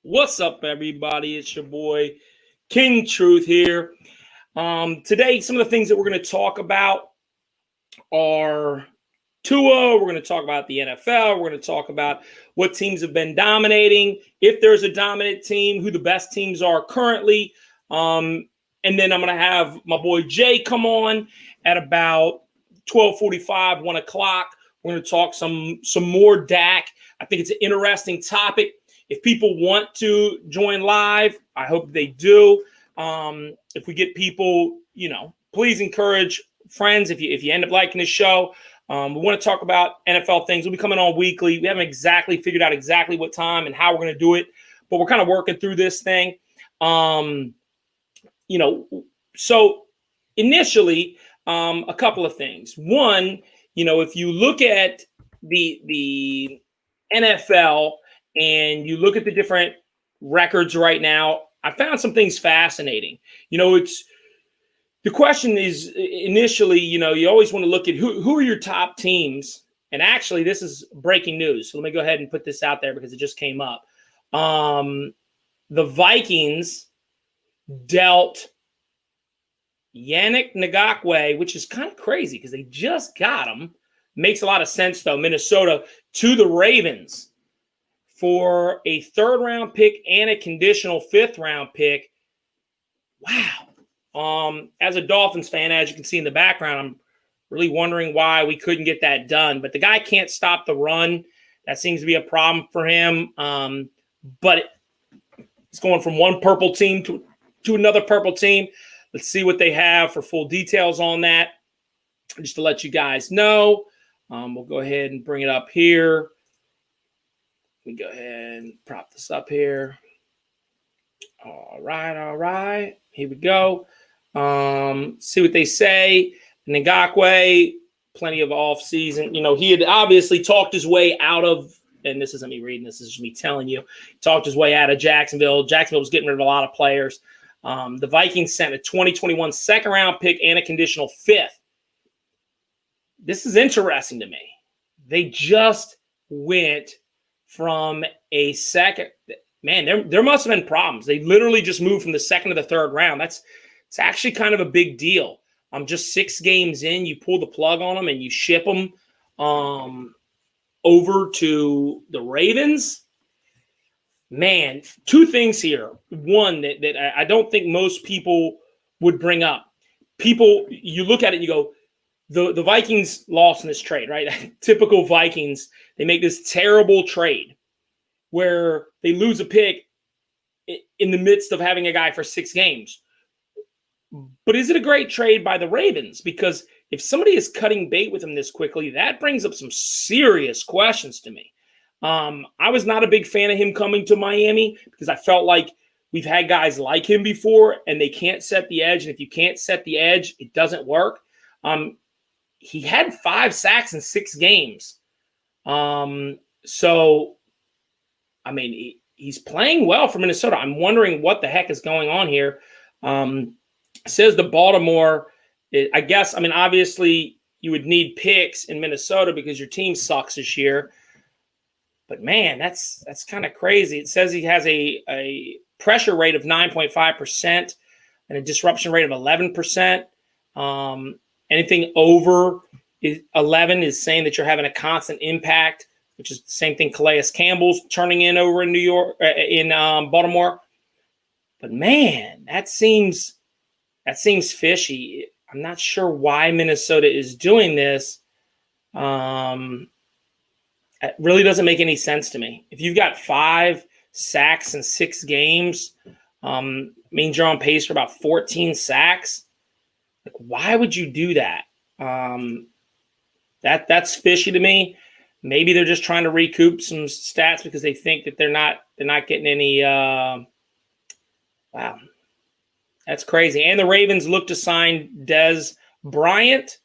What's up, everybody? It's your boy King Truth here. Today, some of the things that we're going to talk about are Tua. We're going to talk about the NFL. We're going to talk about what teams have been dominating, if there's a dominant team, who the best teams are currently. And then I'm going to have my boy Jay come on at about 12:45, 1 o'clock. We're going to talk some more Dak. I think it's an interesting topic. If people want to join live, I hope they do. If we get people, please encourage friends. If you end up liking the show, we want to talk about NFL things. We'll be coming on weekly. We haven't exactly figured out exactly what time and how we're going to do it, but we're kind of working through this thing. So initially, a couple of things. One, if you look at the NFL and you look at the different records right now, I found some things fascinating. The question is initially, you always want to look at who are your top teams. And actually, this is breaking news. So let me go ahead and put this out there because it just came up. The Vikings dealt Yannick Ngakoue, which is kind of crazy because they just got him. Makes a lot of sense, though. Minnesota to the Ravens for a third-round pick and a conditional fifth-round pick. Wow. As a Dolphins fan, as you can see in the background, I'm really wondering why we couldn't get that done. But the guy can't stop the run. That seems to be a problem for him. But it's going from one purple team to another purple team. Let's see what they have for full details on that. Just to let you guys know, we'll go ahead and bring it up here. We go ahead and prop this up here. All right. Here we go. See what they say. Ngakoue, plenty of off season. He had obviously talked his way out of, and this isn't me reading, this is just me telling you, talked his way out of Jacksonville. Jacksonville was getting rid of a lot of players. The Vikings sent a 2021 second-round pick and a conditional fifth. This is interesting to me. They just went from a second. Man, there must have been problems. They literally just moved from the second to the third round. It's actually kind of a big deal. Just 6 games in, you pull the plug on them and you ship them over to the Ravens. Man, 2 things here. One that I don't think most people would bring up. People, you look at it and you go, the Vikings lost in this trade, right? Typical Vikings. They make this terrible trade where they lose a pick in the midst of having a guy for 6 games. But is it a great trade by the Ravens? Because if somebody is cutting bait with him this quickly, that brings up some serious questions to me. I was not a big fan of him coming to Miami because I felt like we've had guys like him before and they can't set the edge. And if you can't set the edge, it doesn't work. He had 5 sacks in 6 games. He's playing well for Minnesota. I'm wondering what the heck is going on here. Says the Baltimore, obviously you would need picks in Minnesota because your team sucks this year. But man, that's kind of crazy. It says he has a pressure rate of 9.5% and a disruption rate of 11%. Anything over 11 is saying that you're having a constant impact, which is the same thing Calais Campbell's turning in over in New York, in Baltimore. But man, that seems fishy. I'm not sure why Minnesota is doing this. It really doesn't make any sense to me. If you've got 5 sacks in 6 games, means you're on pace for about 14 sacks. Like, why would you do that? That's fishy to me. Maybe they're just trying to recoup some stats because they think that they're not getting any. Wow, that's crazy. And the Ravens look to sign Dez Bryant.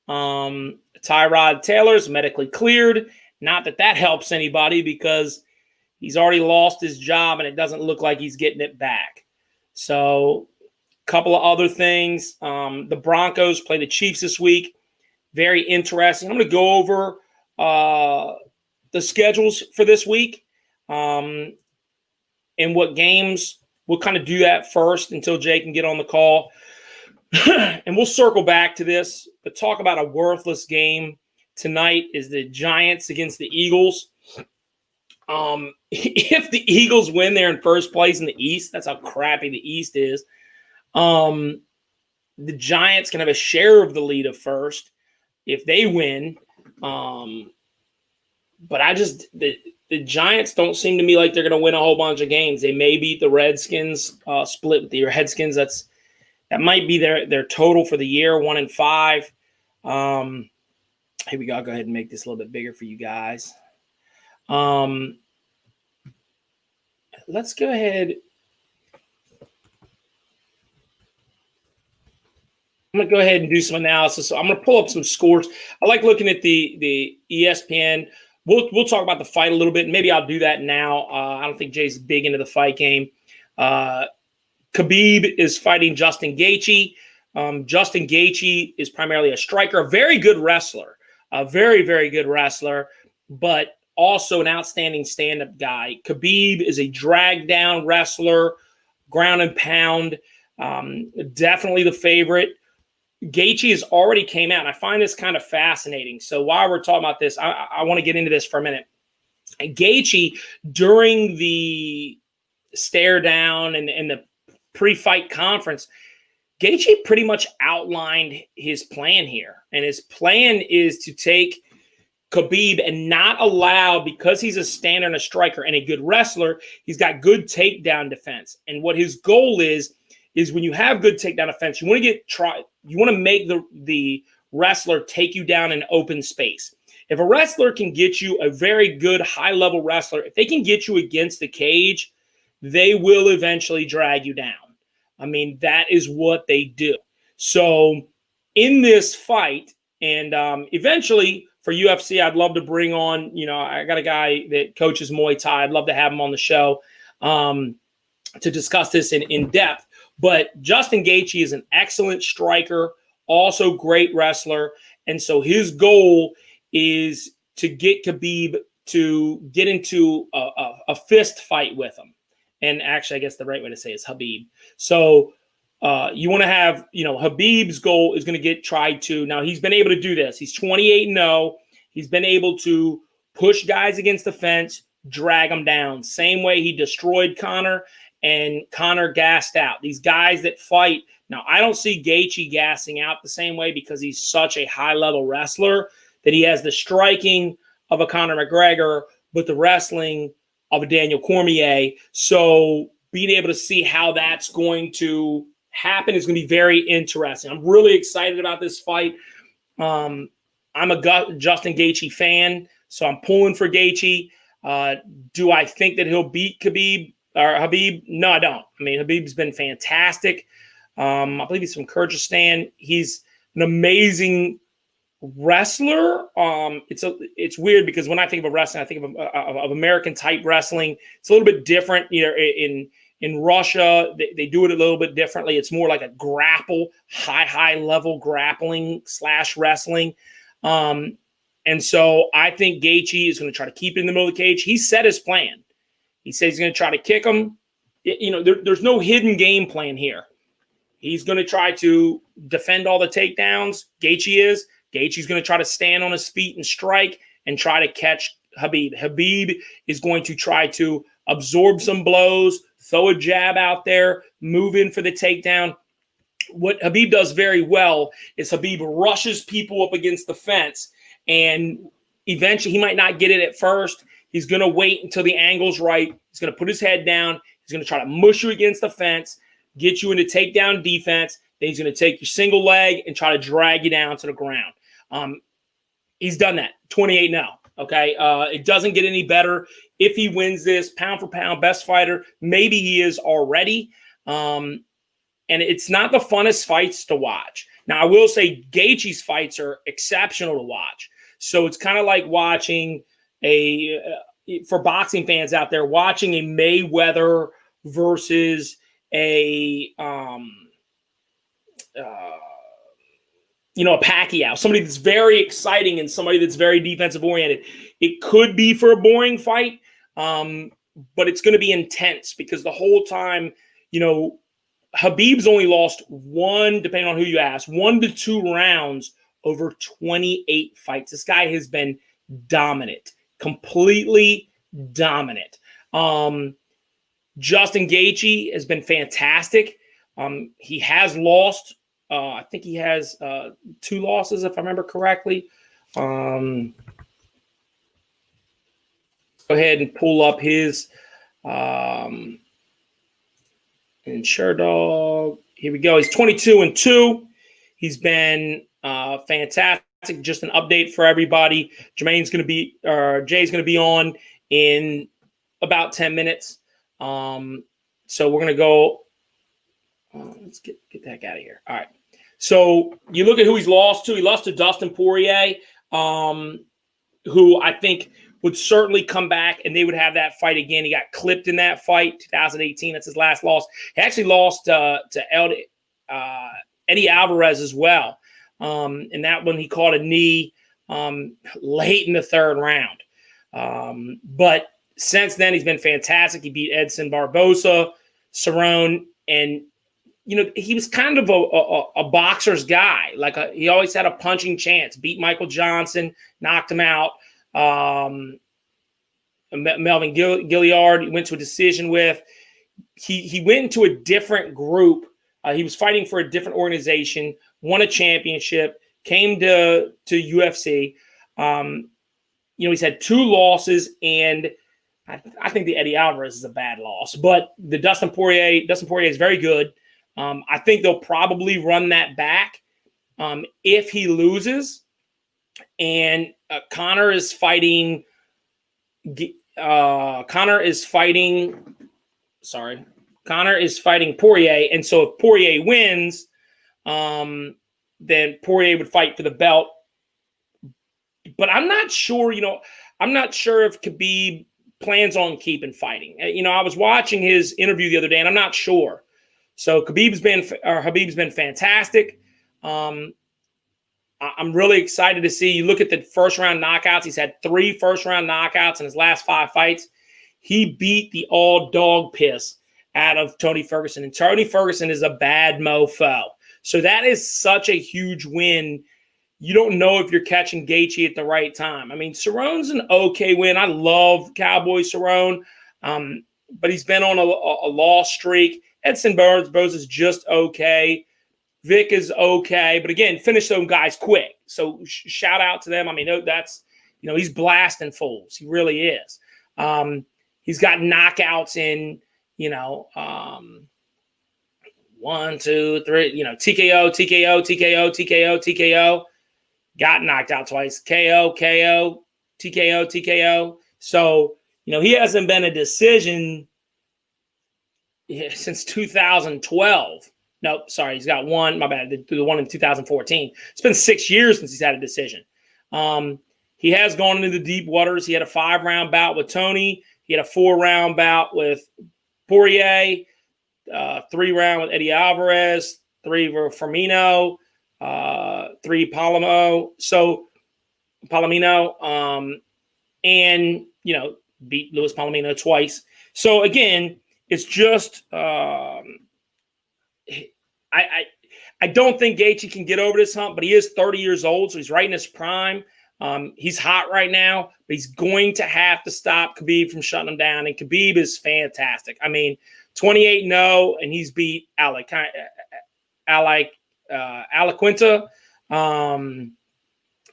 Tyrod Taylor's medically cleared. Not that helps anybody because he's already lost his job and it doesn't look like he's getting it back. So a couple of other things. The Broncos play the Chiefs this week. Very interesting. I'm going to go over the schedules for this week. and what games. We'll kind of do that first until Jay can get on the call. And we'll circle back to this, but talk about a worthless game tonight is the Giants against the Eagles. If the Eagles win, they're in first place in the East. That's how crappy the East is. The Giants can have a share of the lead of first if they win. But the Giants don't seem to me like they're going to win a whole bunch of games. They may beat the Redskins, split with the Redskins. That might be their total for the year, 1-5. Here we go. I'll go ahead and make this a little bit bigger for you guys. Let's go ahead. I'm going to go ahead and do some analysis. So I'm going to pull up some scores. I like looking at the ESPN. We'll talk about the fight a little bit. Maybe I'll do that now. I don't think Jay's big into the fight game. Khabib is fighting Justin Gaethje. Justin Gaethje is primarily a striker, a very good wrestler, a very, very good wrestler, but also an outstanding stand-up guy. Khabib is a drag-down wrestler, ground and pound, definitely the favorite. Gaethje has already came out, and I find this kind of fascinating. So while we're talking about this, I want to get into this for a minute. Gaethje, during the stare down and the pre-fight conference, Gaethje pretty much outlined his plan here. And his plan is to take Khabib and not allow, because he's a stander and a striker and a good wrestler, he's got good takedown defense. And what his goal is when you have good takedown defense, you want to make the wrestler take you down in open space. If a wrestler can get you, a very good high-level wrestler, if they can get you against the cage, they will eventually drag you down. I mean, that is what they do. So in this fight, and eventually for UFC, I'd love to bring on, I got a guy that coaches Muay Thai. I'd love to have him on the show to discuss this in depth. But Justin Gaethje is an excellent striker, also great wrestler. And so his goal is to get Khabib to get into a fist fight with him. And actually, I guess the right way to say it is Habib. So you want to have, Habib's goal is going to tried to. Now, he's been able to do this. He's 28-0. He's been able to push guys against the fence, drag them down. Same way he destroyed Conor, and Conor gassed out. These guys that fight. Now, I don't see Gaethje gassing out the same way because he's such a high-level wrestler that he has the striking of a Conor McGregor, but the wrestling of a Daniel Cormier. So being able to see how that's going to happen is going to be very interesting. I'm really excited about this fight. I'm a Justin Gaethje fan, so I'm pulling for Gaethje. Do I think that he'll beat Khabib or Habib? No, I don't. I mean, Habib's been fantastic. I believe he's from Kyrgyzstan. He's an amazing wrestler. It's weird because when I think of wrestling, I think of American type wrestling. It's a little bit different. In Russia, they do it a little bit differently. It's more like a grapple, high level grappling / wrestling. And so I think Gaethje is going to try to keep it in the middle of the cage. He set his plan. He says he's going to try to kick him. There's no hidden game plan here. He's going to try to defend all the takedowns. Gaethje's going to try to stand on his feet and strike and try to catch Habib. Habib is going to try to absorb some blows, throw a jab out there, move in for the takedown. What Habib does very well is Habib rushes people up against the fence, and eventually he might not get it at first. He's going to wait until the angle's right. He's going to put his head down. He's going to try to mush you against the fence, get you into takedown defense. Then he's going to take your single leg and try to drag you down to the ground. He's done that, 28-0. Okay, it doesn't get any better. If he wins this, pound for pound, best fighter, maybe he is already. And it's not the funnest fights to watch. Now, I will say Gaethje's fights are exceptional to watch. So it's kind of like watching for boxing fans out there, watching a Mayweather versus a Pacquiao, somebody that's very exciting and somebody that's very defensive oriented. It could be for a boring fight, but it's going to be intense because the whole time, Khabib's only lost one, depending on who you ask, 1 to 2 rounds over 28 fights. This guy has been dominant, completely dominant. Justin Gaethje has been fantastic. He has lost. I think he has 2 losses, if I remember correctly. Go ahead and pull up his Sherdog. Here we go. He's 22-2. He's been fantastic. Just an update for everybody. Jay's going to be on in about 10 minutes. So we're going to go. Let's get the heck out of here. All right. So you look at who he's lost to. He lost to Dustin Poirier, who I think would certainly come back and they would have that fight again. He got clipped in that fight, 2018. That's his last loss. He actually lost to Eddie Alvarez as well. And that one he caught a knee late in the 3rd round. But since then, he's been fantastic. He beat Edson Barboza, Cerrone, and he was kind of a boxer's guy. He always had a punching chance. Beat Michael Johnson, knocked him out. Melvin Gilliard, he went to a decision with. He went into a different group. He was fighting for a different organization, won a championship, came to UFC. He's had 2 losses, and I think the Eddie Alvarez is a bad loss. But the Dustin Poirier is very good. I think they'll probably run that back if he loses. And Conor is fighting. Conor is fighting Poirier, and so if Poirier wins, then Poirier would fight for the belt. But I'm not sure. I'm not sure if Khabib plans on keeping fighting. I was watching his interview the other day, and I'm not sure. So Khabib's been fantastic. I'm really excited to see. You look at the first-round knockouts. He's had 3 first-round knockouts in his last 5 fights. He beat the all-dog piss out of Tony Ferguson. And Tony Ferguson is a bad mofo. So that is such a huge win. You don't know if you're catching Gaethje at the right time. I mean, Cerrone's an okay win. I love Cowboy Cerrone, but he's been on a loss streak. Edson Barboza is just okay. Vic is okay. But again, finish those guys quick. So shout out to them. I mean, that's, he's blasting fools. He really is. He's got knockouts in, 1, 2, 3, TKO. Got knocked out twice. KO, TKO. So, he hasn't been a decision since 2012. Nope, sorry. He's got one. My bad. The one in 2014. It's been 6 years since he's had a decision. He has gone into the deep waters. He had a 5-round bout with Tony. He had a 4-round bout with Poirier, 3-round with Eddie Alvarez, 3 for Firmino, 3 Palomino. And beat Luis Palomino twice. So again, it's just I don't think Gaethje can get over this hump, but he is 30 years old, so he's right in his prime. He's hot right now, but he's going to have to stop Khabib from shutting him down. And Khabib is fantastic. I mean, 28-0, and he's beat Alaquinta,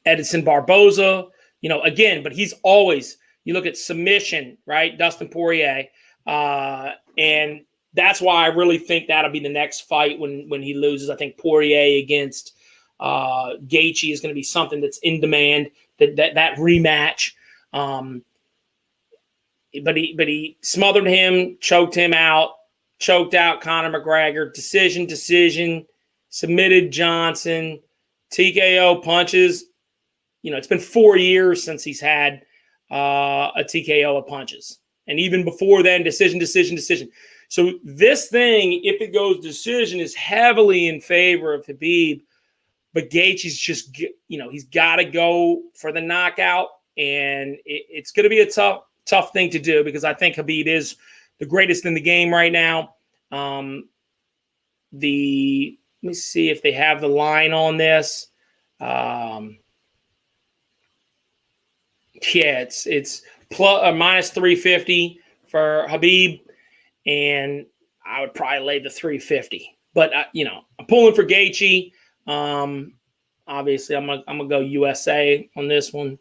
Edson Barboza. Again, but he's always. You look at submission, right? Dustin Poirier, and that's why I really think that'll be the next fight when he loses. I think Poirier against Gaethje is going to be something that's in demand. That rematch. But he smothered him, choked out Conor McGregor. Decision. Submitted Johnson. TKO punches. It's been 4 years since he's had a TKO of punches, and even before then, decision. So this thing, if it goes decision, is heavily in favor of Khabib, but Gaethje's just, he's got to go for the knockout, and it's going to be a tough tough thing to do because I think Khabib is the greatest in the game right now. Let me see if they have the line on this. Yeah, it's plus minus 350 for Khabib, and I would probably lay the 350. But I'm pulling for Gaethje. Obviously, I'm gonna go USA on this one.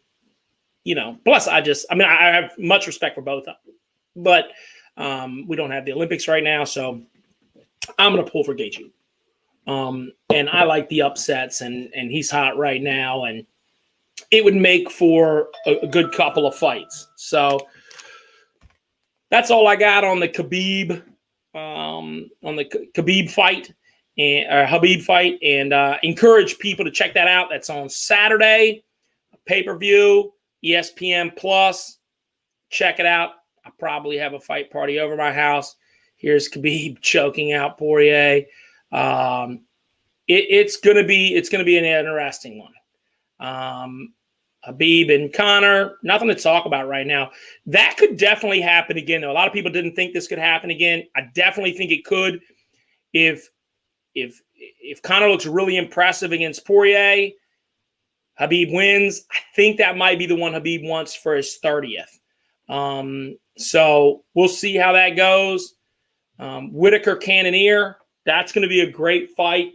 Plus I have much respect for both of them, but we don't have the Olympics right now, so I'm gonna pull for Gaethje. And I like the upsets, and he's hot right now, and it would make for a good couple of fights. So that's all I got on the Khabib, fight and Khabib fight, and encourage people to check that out. That's on Saturday, pay-per-view, ESPN Plus. Check it out. I probably have a fight party over my house. Here's Khabib choking out Poirier. It's gonna be an interesting one. Khabib and Conor, nothing to talk about right now. That could definitely happen again, though. A lot of people didn't think this could happen again. I definitely think it could. If Conor looks really impressive against Poirier, Khabib wins. I think that might be the one Khabib wants for his 30th. So we'll see how that goes. Whittaker Cannonier, that's going to be a great fight.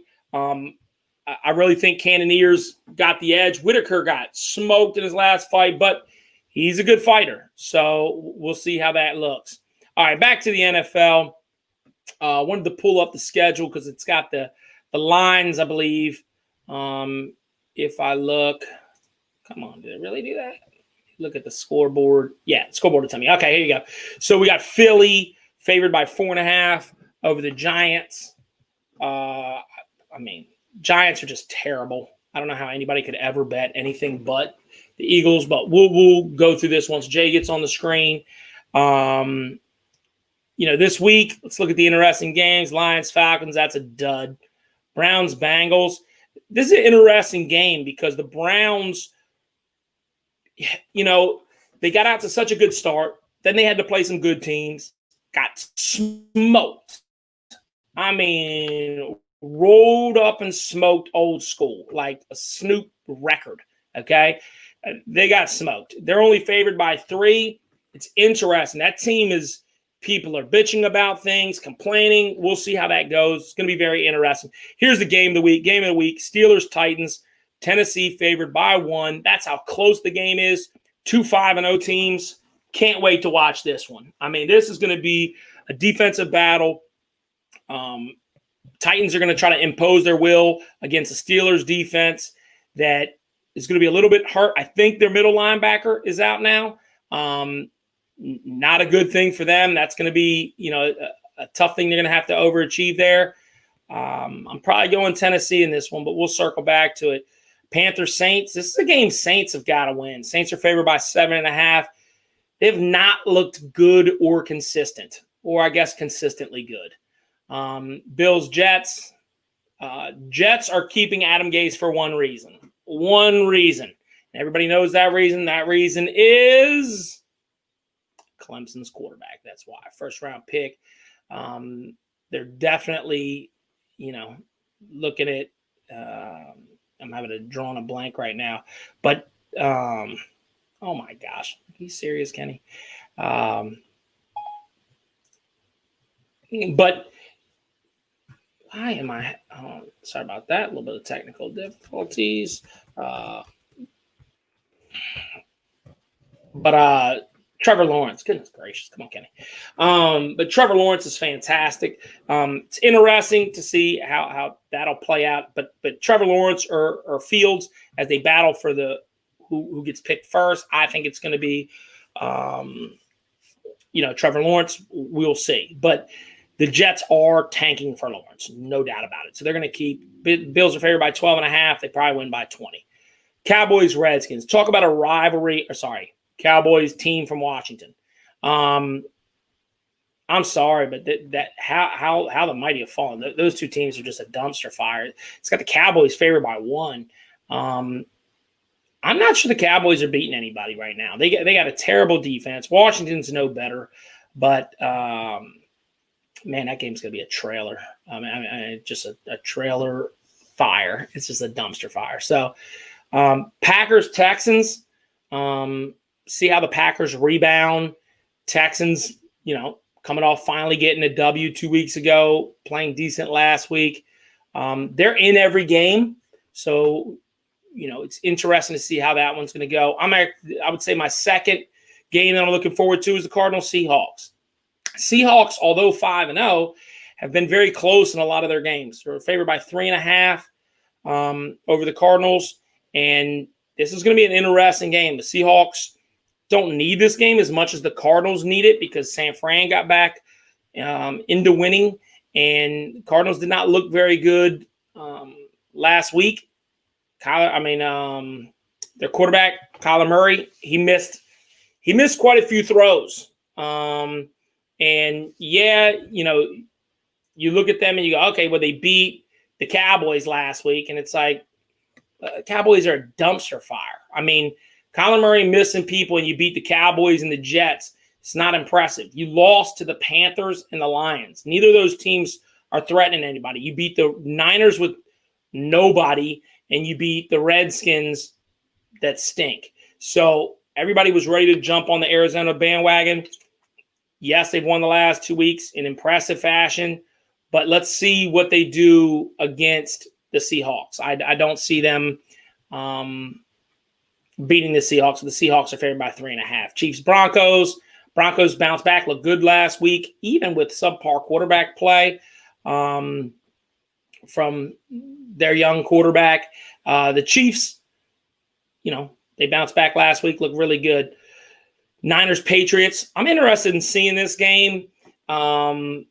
I really think Cannonier's got the edge. Whittaker got smoked in his last fight, but he's a good fighter. So we'll see how that looks. All right, back to the NFL. Wanted to pull up the schedule because it's got the lines, I believe. If I look, come on, did it really do that? Look at the scoreboard. Yeah, scoreboard will tell me. Okay, here you go. So we got Philly favored by 4.5 over the Giants. Giants are just terrible. I don't know how anybody could ever bet anything but the Eagles, but we'll go through this once Jay gets on the screen. This week, let's look at the interesting games. Lions, Falcons, that's a dud. Browns, Bengals. This is an interesting game because the Browns, they got out to such a good start. Then they had to play some good teams. Got smoked. Rolled up and smoked old school, like a Snoop record, okay? They got smoked. They're only favored by 3. It's interesting. That team is – people are bitching about things, complaining. We'll see how that goes. It's going to be very interesting. Here's the game of the week. Game of the week, Steelers-Titans. Tennessee favored by 1. That's how close the game is. 2 5-0 teams. Can't wait to watch this one. This is going to be a defensive battle. Titans are going to try to impose their will against the Steelers defense that is going to be a little bit hurt. I think their middle linebacker is out now. Not a good thing for them. That's going to be, a tough thing they're going to have to overachieve there. I'm probably going Tennessee in this one, but we'll circle back to it. Panthers, Saints. This is a game Saints have got to win. Saints are favored by 7.5. They've not looked good or consistent, or I guess consistently good. Bills, Jets. Jets are keeping Adam Gase for one reason. One reason. Everybody knows that reason. That reason is Clemson's quarterback. That's why. First-round pick. They're definitely, looking at I'm having a drawn a blank right now. But, oh, my gosh. Are you serious, Kenny? But why am I sorry about that. A little bit of technical difficulties. But Trevor Lawrence, goodness gracious, come on, Kenny. But Trevor Lawrence is fantastic. It's interesting to see how that'll play out. But Trevor Lawrence or Fields, as they battle for the who gets picked first, I think it's going to be, Trevor Lawrence. We'll see. But the Jets are tanking for Lawrence, no doubt about it. So they're going to keep – Bills are favored by 12.5. They probably win by 20. Cowboys, Redskins. Talk about a rivalry – Cowboys team from Washington. I'm sorry, but how the mighty have fallen. Those two teams are just a dumpster fire. It's got the Cowboys favored by 1. I'm not sure the Cowboys are beating anybody right now. They got a terrible defense. Washington's no better, but man, that game's gonna be a trailer. Just a trailer fire. It's just a dumpster fire. So Packers Texans. See how the Packers rebound. Texans, coming off finally getting a W 2 weeks ago, playing decent last week. They're in every game, so it's interesting to see how that one's going to go. I would say my second game that I'm looking forward to is the Cardinals Seahawks. Seahawks, although 5-0, have been very close in a lot of their games. They're favored by 3.5 over the Cardinals, and this is going to be an interesting game. The Seahawks don't need this game as much as the Cardinals need it because San Fran got back into winning, and Cardinals did not look very good last week. Their quarterback, Kyler Murray, he missed quite a few throws. And yeah, you look at them and you go, okay, well, they beat the Cowboys last week, and it's like Cowboys are a dumpster fire. I mean, Kyler Murray missing people and you beat the Cowboys and the Jets. It's not impressive. You lost to the Panthers and the Lions. Neither of those teams are threatening anybody. You beat the Niners with nobody, and you beat the Redskins that stink. So everybody was ready to jump on the Arizona bandwagon. Yes, they've won the last 2 weeks in impressive fashion, but let's see what they do against the Seahawks. I don't see them beating the Seahawks. The Seahawks are favored by 3.5. Chiefs Broncos. Broncos bounced back, looked good last week, even with subpar quarterback play from their young quarterback. The Chiefs, they bounced back last week, looked really good. Niners Patriots. I'm interested in seeing this game. The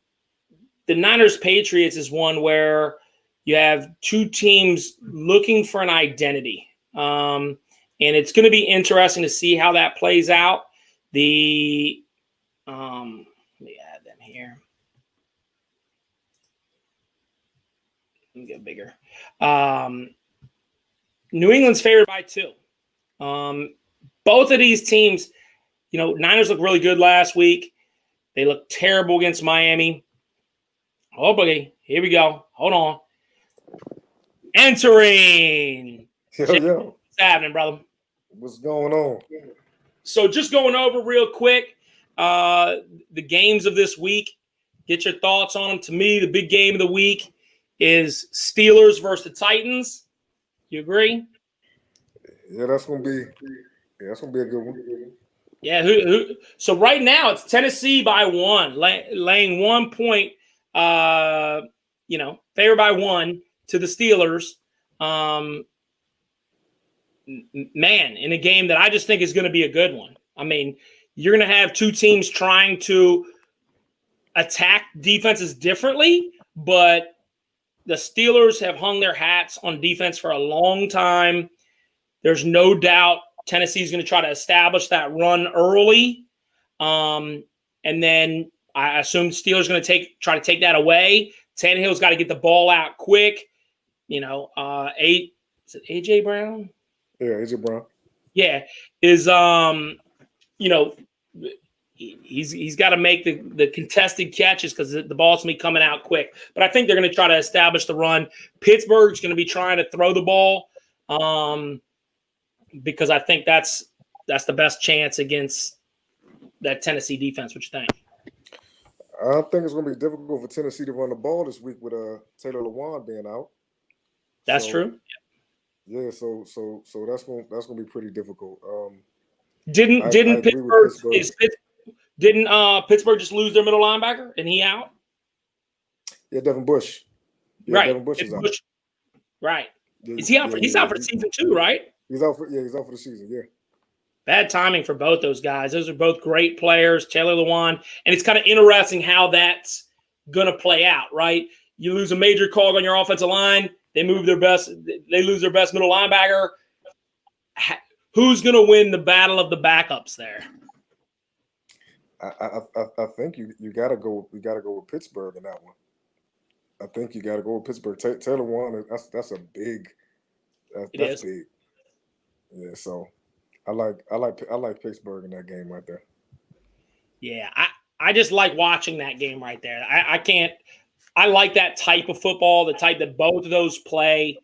Niners Patriots is one where you have two teams looking for an identity. And it's going to be interesting to see how that plays out. Let me add them here. Let me go bigger. New England's favored by 2. Both of these teams, Niners look really good last week. They looked terrible against Miami. Oh, boy. Here we go. Hold on. Entering. Yo. What's happening, brother? What's going on? So just going over real quick the games of this week. Get your thoughts on them. To me, the big game of the week is Steelers versus the Titans. You agree? Yeah, that's gonna be a good one. Yeah. So right now it's Tennessee by 1, laying 1 point. Favored by 1 to the Steelers. Man, in a game that I just think is going to be a good one. I mean, you're going to have two teams trying to attack defenses differently, but the Steelers have hung their hats on defense for a long time. There's no doubt Tennessee's going to try to establish that run early. And then I assume Steelers going to try to take that away. Tannehill's got to get the ball out quick. Is it A.J. Brown? Yeah, A.J. Brown. Yeah, he's got to make the contested catches because the ball's going to be coming out quick. But I think they're going to try to establish the run. Pittsburgh's going to be trying to throw the ball because I think that's the best chance against that Tennessee defense. What you think? I think it's going to be difficult for Tennessee to run the ball this week with Taylor Lewan being out. That's true. Yeah, so that's going to be pretty difficult. Didn't Pittsburgh just lose their middle linebacker and he out? Yeah, Devin Bush. Yeah, right. Devin Bush is out. Right. Yeah, is he out for? He's out for the season too, right? He's out for the season. Yeah. Bad timing for both those guys. Those are both great players, Taylor Lewan, and it's kind of interesting how that's going to play out, right? You lose a major cog on your offensive line. They lose their best middle linebacker. Who's going to win the battle of the backups there? I think you got to go. We got to go with Pittsburgh in that one. I think you got to go with Pittsburgh. Taylor Lewan, that's a big. That's big. Yeah, so I like Pittsburgh in that game right there. Yeah, I just like watching that game right there. I can't. I like that type of football, the type that both of those play.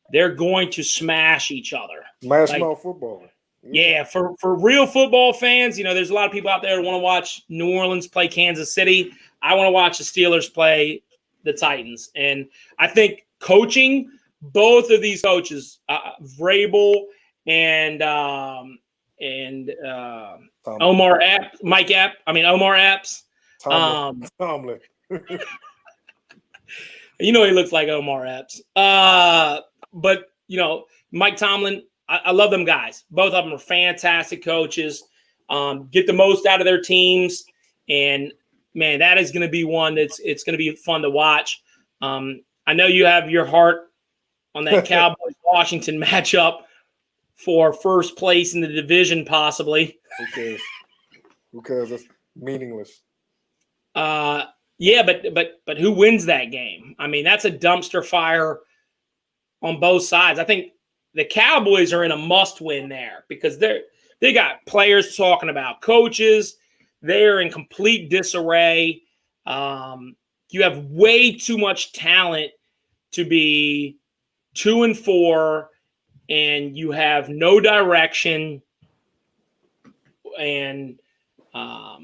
They're going to smash each other. Smash Like, mouth football. yeah, for real football fans, there's a lot of people out there that want to watch New Orleans play Kansas City. I want to watch the Steelers play the Titans. And I think coaching, both of these coaches, Vrabel and Omar Epps, Omar Epps. Tomlin. He looks like Omar Epps. But Mike Tomlin, I love them guys. Both of them are fantastic coaches. Get the most out of their teams, and man, that is going to be one that's it's going to be fun to watch. I know you have your heart on that Cowboys Washington matchup for first place in the division, possibly. Who cares? Who cares? It's meaningless. Yeah, but who wins that game? I mean, that's a dumpster fire on both sides. I think the Cowboys are in a must-win there because they got players talking about coaches. They are in complete disarray. You have way too much talent to be 2-4, and you have no direction. And I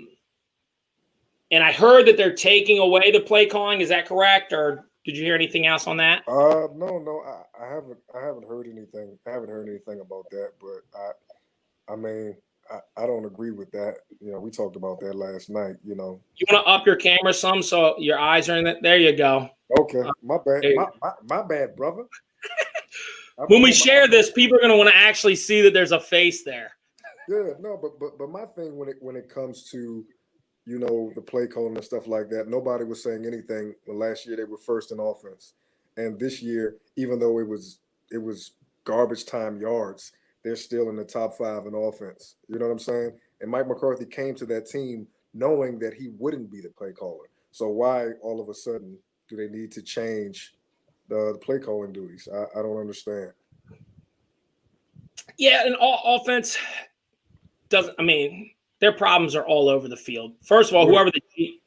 heard that they're taking away the play calling. Is that correct, or did you hear anything else on that? No, I haven't heard anything. I haven't heard anything about that, but I don't agree with that. We talked about that last night. You want to up your camera some so your eyes are in it? There you go. Okay, my bad. My bad, brother. When we share this, people are going to want to actually see that there's a face there. Yeah, no, but my thing when it comes to the play calling and stuff like that, nobody was saying anything. Last year they were first in offense, and this year, even though it was garbage time yards, they're still in the top 5 in offense. You know what I'm saying? And Mike McCarthy came to that team knowing that he wouldn't be the play caller. So why all of a sudden do they need to change the play calling duties? I don't understand. Yeah, and offense doesn't. I mean, their problems are all over the field. First of all, whoever the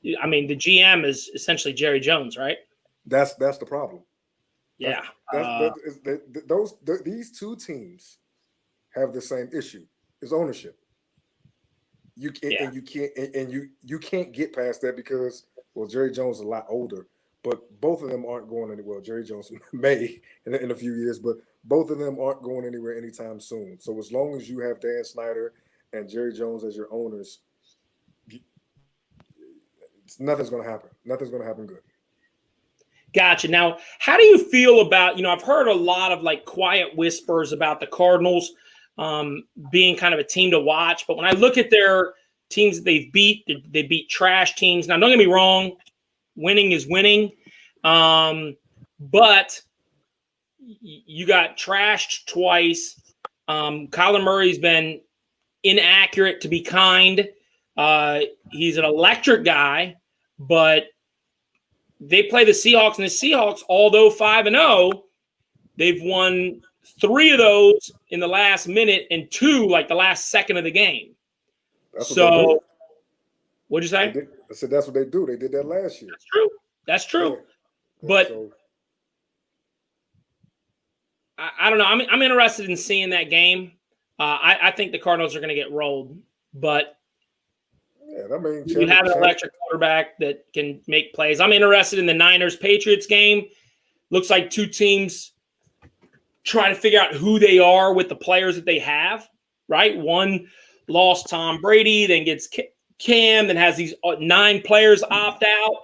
GM is essentially Jerry Jones, right? That's the problem. Yeah, these two teams have the same issue. It's ownership. You can't get past that because Jerry Jones is a lot older, but both of them aren't going anywhere. Jerry Jones may in a few years, but both of them aren't going anywhere anytime soon. So as long as you have Dan Snyder and Jerry Jones as your owners, nothing's going to happen. Nothing's going to happen good. Gotcha. Now, how do you feel about, I've heard a lot of quiet whispers about the Cardinals being kind of a team to watch. But when I look at their teams that they beat trash teams. Now, don't get me wrong, winning is winning. But you got trashed twice. Kyler Murray's been inaccurate, to be kind. He's an electric guy, but they play the Seahawks, and the Seahawks, although 5-0, they've won 3 of those in the last minute and 2 the last second of the game. So, what'd you say? I said that's what they do. They did that last year. That's true. Yeah. But I don't know. I'm interested in seeing that game. I think the Cardinals are going to get rolled, but you have an electric quarterback that can make plays. I'm interested in the Niners-Patriots game. Looks like two teams trying to figure out who they are with the players that they have, right? One lost Tom Brady, then gets Cam, then has these 9 players opt out.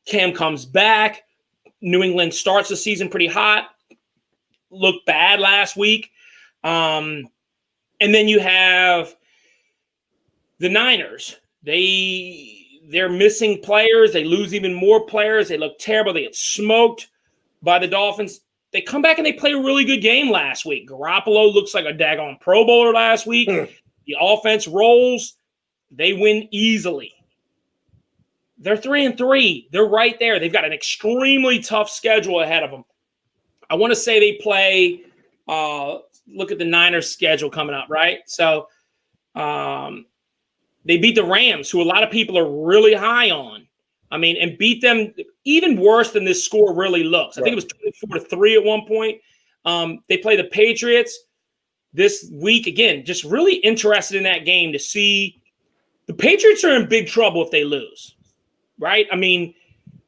Cam comes back. New England starts the season pretty hot. Looked bad last week. And then you have the Niners. They're missing players. They lose even more players. They look terrible. They get smoked by the Dolphins. They come back and they play a really good game last week. Garoppolo looks like a daggone Pro Bowler last week. The offense rolls. They win easily. They're 3-3. They're right there. They've got an extremely tough schedule ahead of them. I want to say they play look at the Niners schedule coming up, right? So they beat the Rams, who a lot of people are really high on. I mean, and beat them even worse than this score really looks. I think it was 24-3 at one point. They play the Patriots this week. Again, just really interested in that game to see. The Patriots are in big trouble if they lose, right? I mean,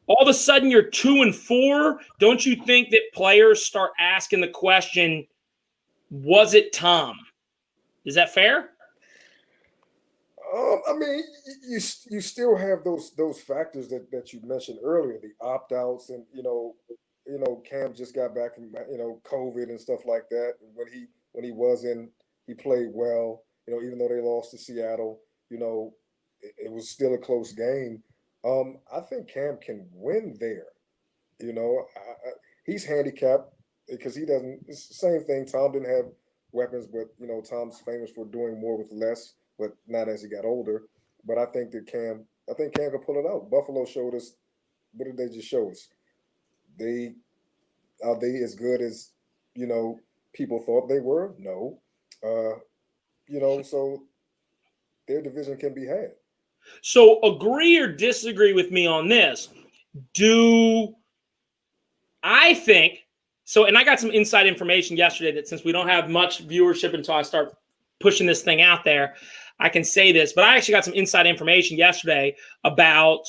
all of a sudden you're 2-4. Don't you think that players start asking the question, was it Tom? Is that fair? I mean, you still have those factors that you mentioned earlier, the opt outs, and Cam just got back from COVID and stuff like that. When he was in, he played well. Even though they lost to Seattle, it was still a close game. I think Cam can win there. He's handicapped because he doesn't. It's the same thing. Tom didn't have weapons, but Tom's famous for doing more with less, but not as he got older. But I think Cam can pull it out. Buffalo showed us. What did they just show us? Are they as good as people thought they were? No. So their division can be had. So agree or disagree with me on this. Do I think so? And I got some inside information yesterday that since we don't have much viewership until I start pushing this thing out there, I can say this. But I actually got some inside information yesterday about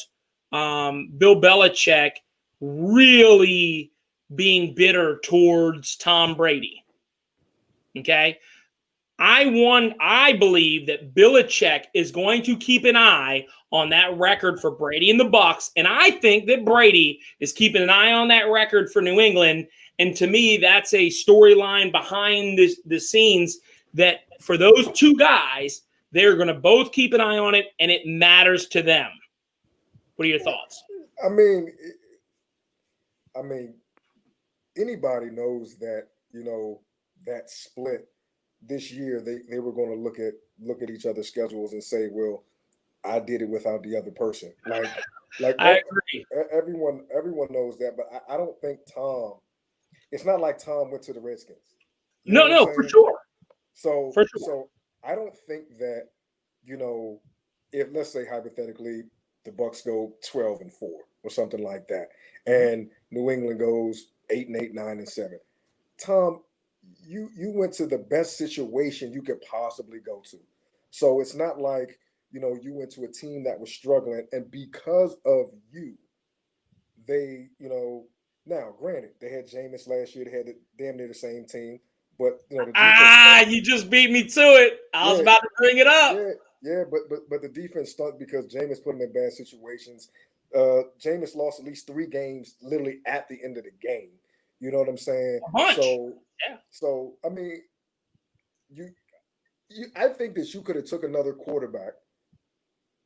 Bill Belichick really being bitter towards Tom Brady. Okay. I believe that Belichick is going to keep an eye on that record for Brady and the Bucs, and I think that Brady is keeping an eye on that record for New England. And to me, that's a storyline behind the scenes that for those two guys, they're going to both keep an eye on it, and it matters to them. What are your thoughts? I mean, anybody knows that that split. This year, they were going to look at each other's schedules and say, "Well, I did it without the other person." Like I agree. Everyone knows that, but I don't think Tom. It's not like Tom went to the Redskins. No, for sure. So I don't think that if let's say hypothetically the Bucs go 12-4 or something like that, and New England goes 8-8, 9-7, Tom. You went to the best situation you could possibly go to. So it's not like, you went to a team that was struggling and because of you, they, now granted, they had Jameis last year, they had damn near the same team, but the defense you just beat me to it. I was about to bring it up. Yeah, but the defense stunk because Jameis put them in bad situations. Jameis lost at least 3 games literally at the end of the game. You know what I'm saying? So I mean, I think that you could have took another quarterback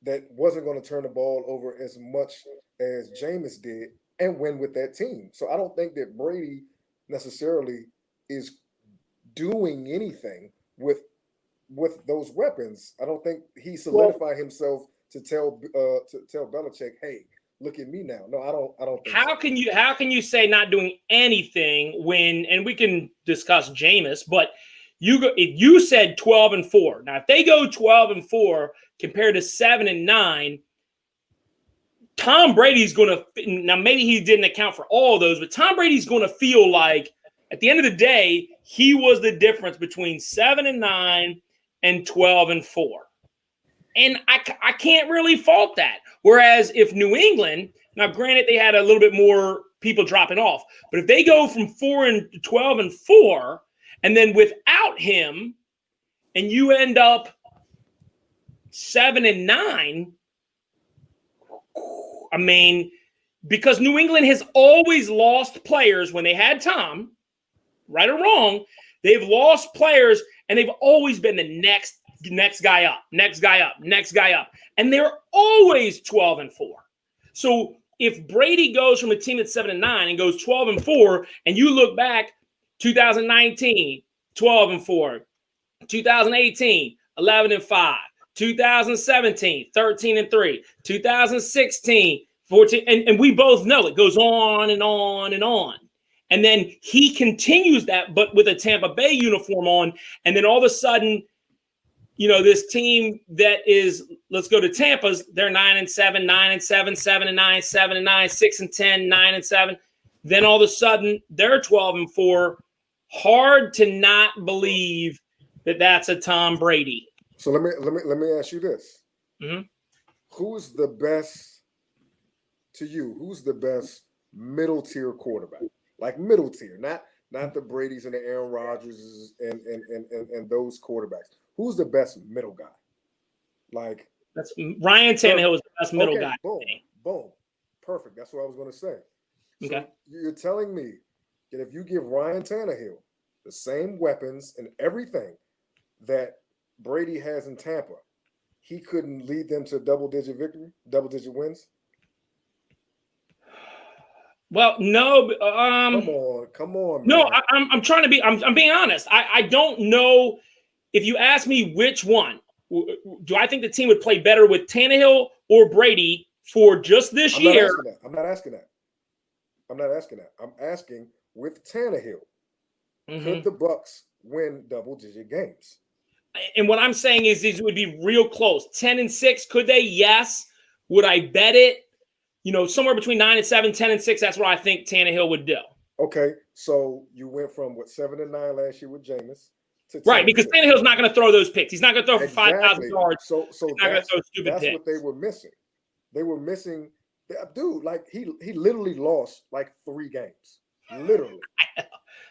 that wasn't going to turn the ball over as much as Jameis did and win with that team. So I don't think that Brady necessarily is doing anything with those weapons. I don't think he solidified himself to tell Belichick, "Hey, look at me now." No, I don't think How can you say not doing anything when, and we can discuss Jameis, but if you said 12-4. Now, if they go 12-4 compared to 7-9, Tom Brady's going to, now maybe he didn't account for all of those, but Tom Brady's going to feel like at the end of the day, he was the difference between 7-9 and 12-4. And I can't really fault that. Whereas if New England, now granted they had a little bit more people dropping off, but if they go from 12-4 and then without him and you end up 7-9, I mean, because New England has always lost players when they had Tom, right or wrong, they've lost players and they've always been the next guy up, next guy up, next guy up. And they're always 12-4. So if Brady goes from a team that's 7-9 and goes 12-4, and you look back 2019, 12-4, 2018, 11-5, 2017, 13-3, 2016, 14, and we both know it goes on and on and on. And then he continues that, but with a Tampa Bay uniform on. And then all of a sudden, you know, this team that is, let's go to Tampa's, they're 9-7, 9-7, 7-9, 7-9, 6-10, 9-7. Then all of a sudden they're 12-4. Hard to not believe that that's a Tom Brady. So let me ask you this: Who's the best to you? Who's the best middle tier quarterback? Like middle tier, not the Brady's and the Aaron Rodgers and those quarterbacks. Who's the best middle guy? Like that's Ryan Tannehill is the best middle guy. Boom, perfect. That's what I was going to say. Okay, so you're telling me that if you give Ryan Tannehill the same weapons and everything that Brady has in Tampa, he couldn't lead them to double-digit victory, double-digit wins? Well, no. Come on. No, man. I'm trying to be. I'm being honest. I don't know. If you ask me which one, do I think the team would play better with Tannehill or Brady for just this year? I'm not asking that. I'm asking with Tannehill, could the Bucs win double-digit games? And what I'm saying is it would be real close. 10-6, could they? Yes. Would I bet it? You know, somewhere between 9-7, 10-6. That's what I think Tannehill would do. Okay, so you went from 7-9 last year with Jameis. Right, because Tannehill's not going to throw those picks. He's not going to throw for 5,000 yards. So he's not going to throw stupid picks. That's what they were missing. They were missing, dude. Like he literally lost like 3 games. Literally,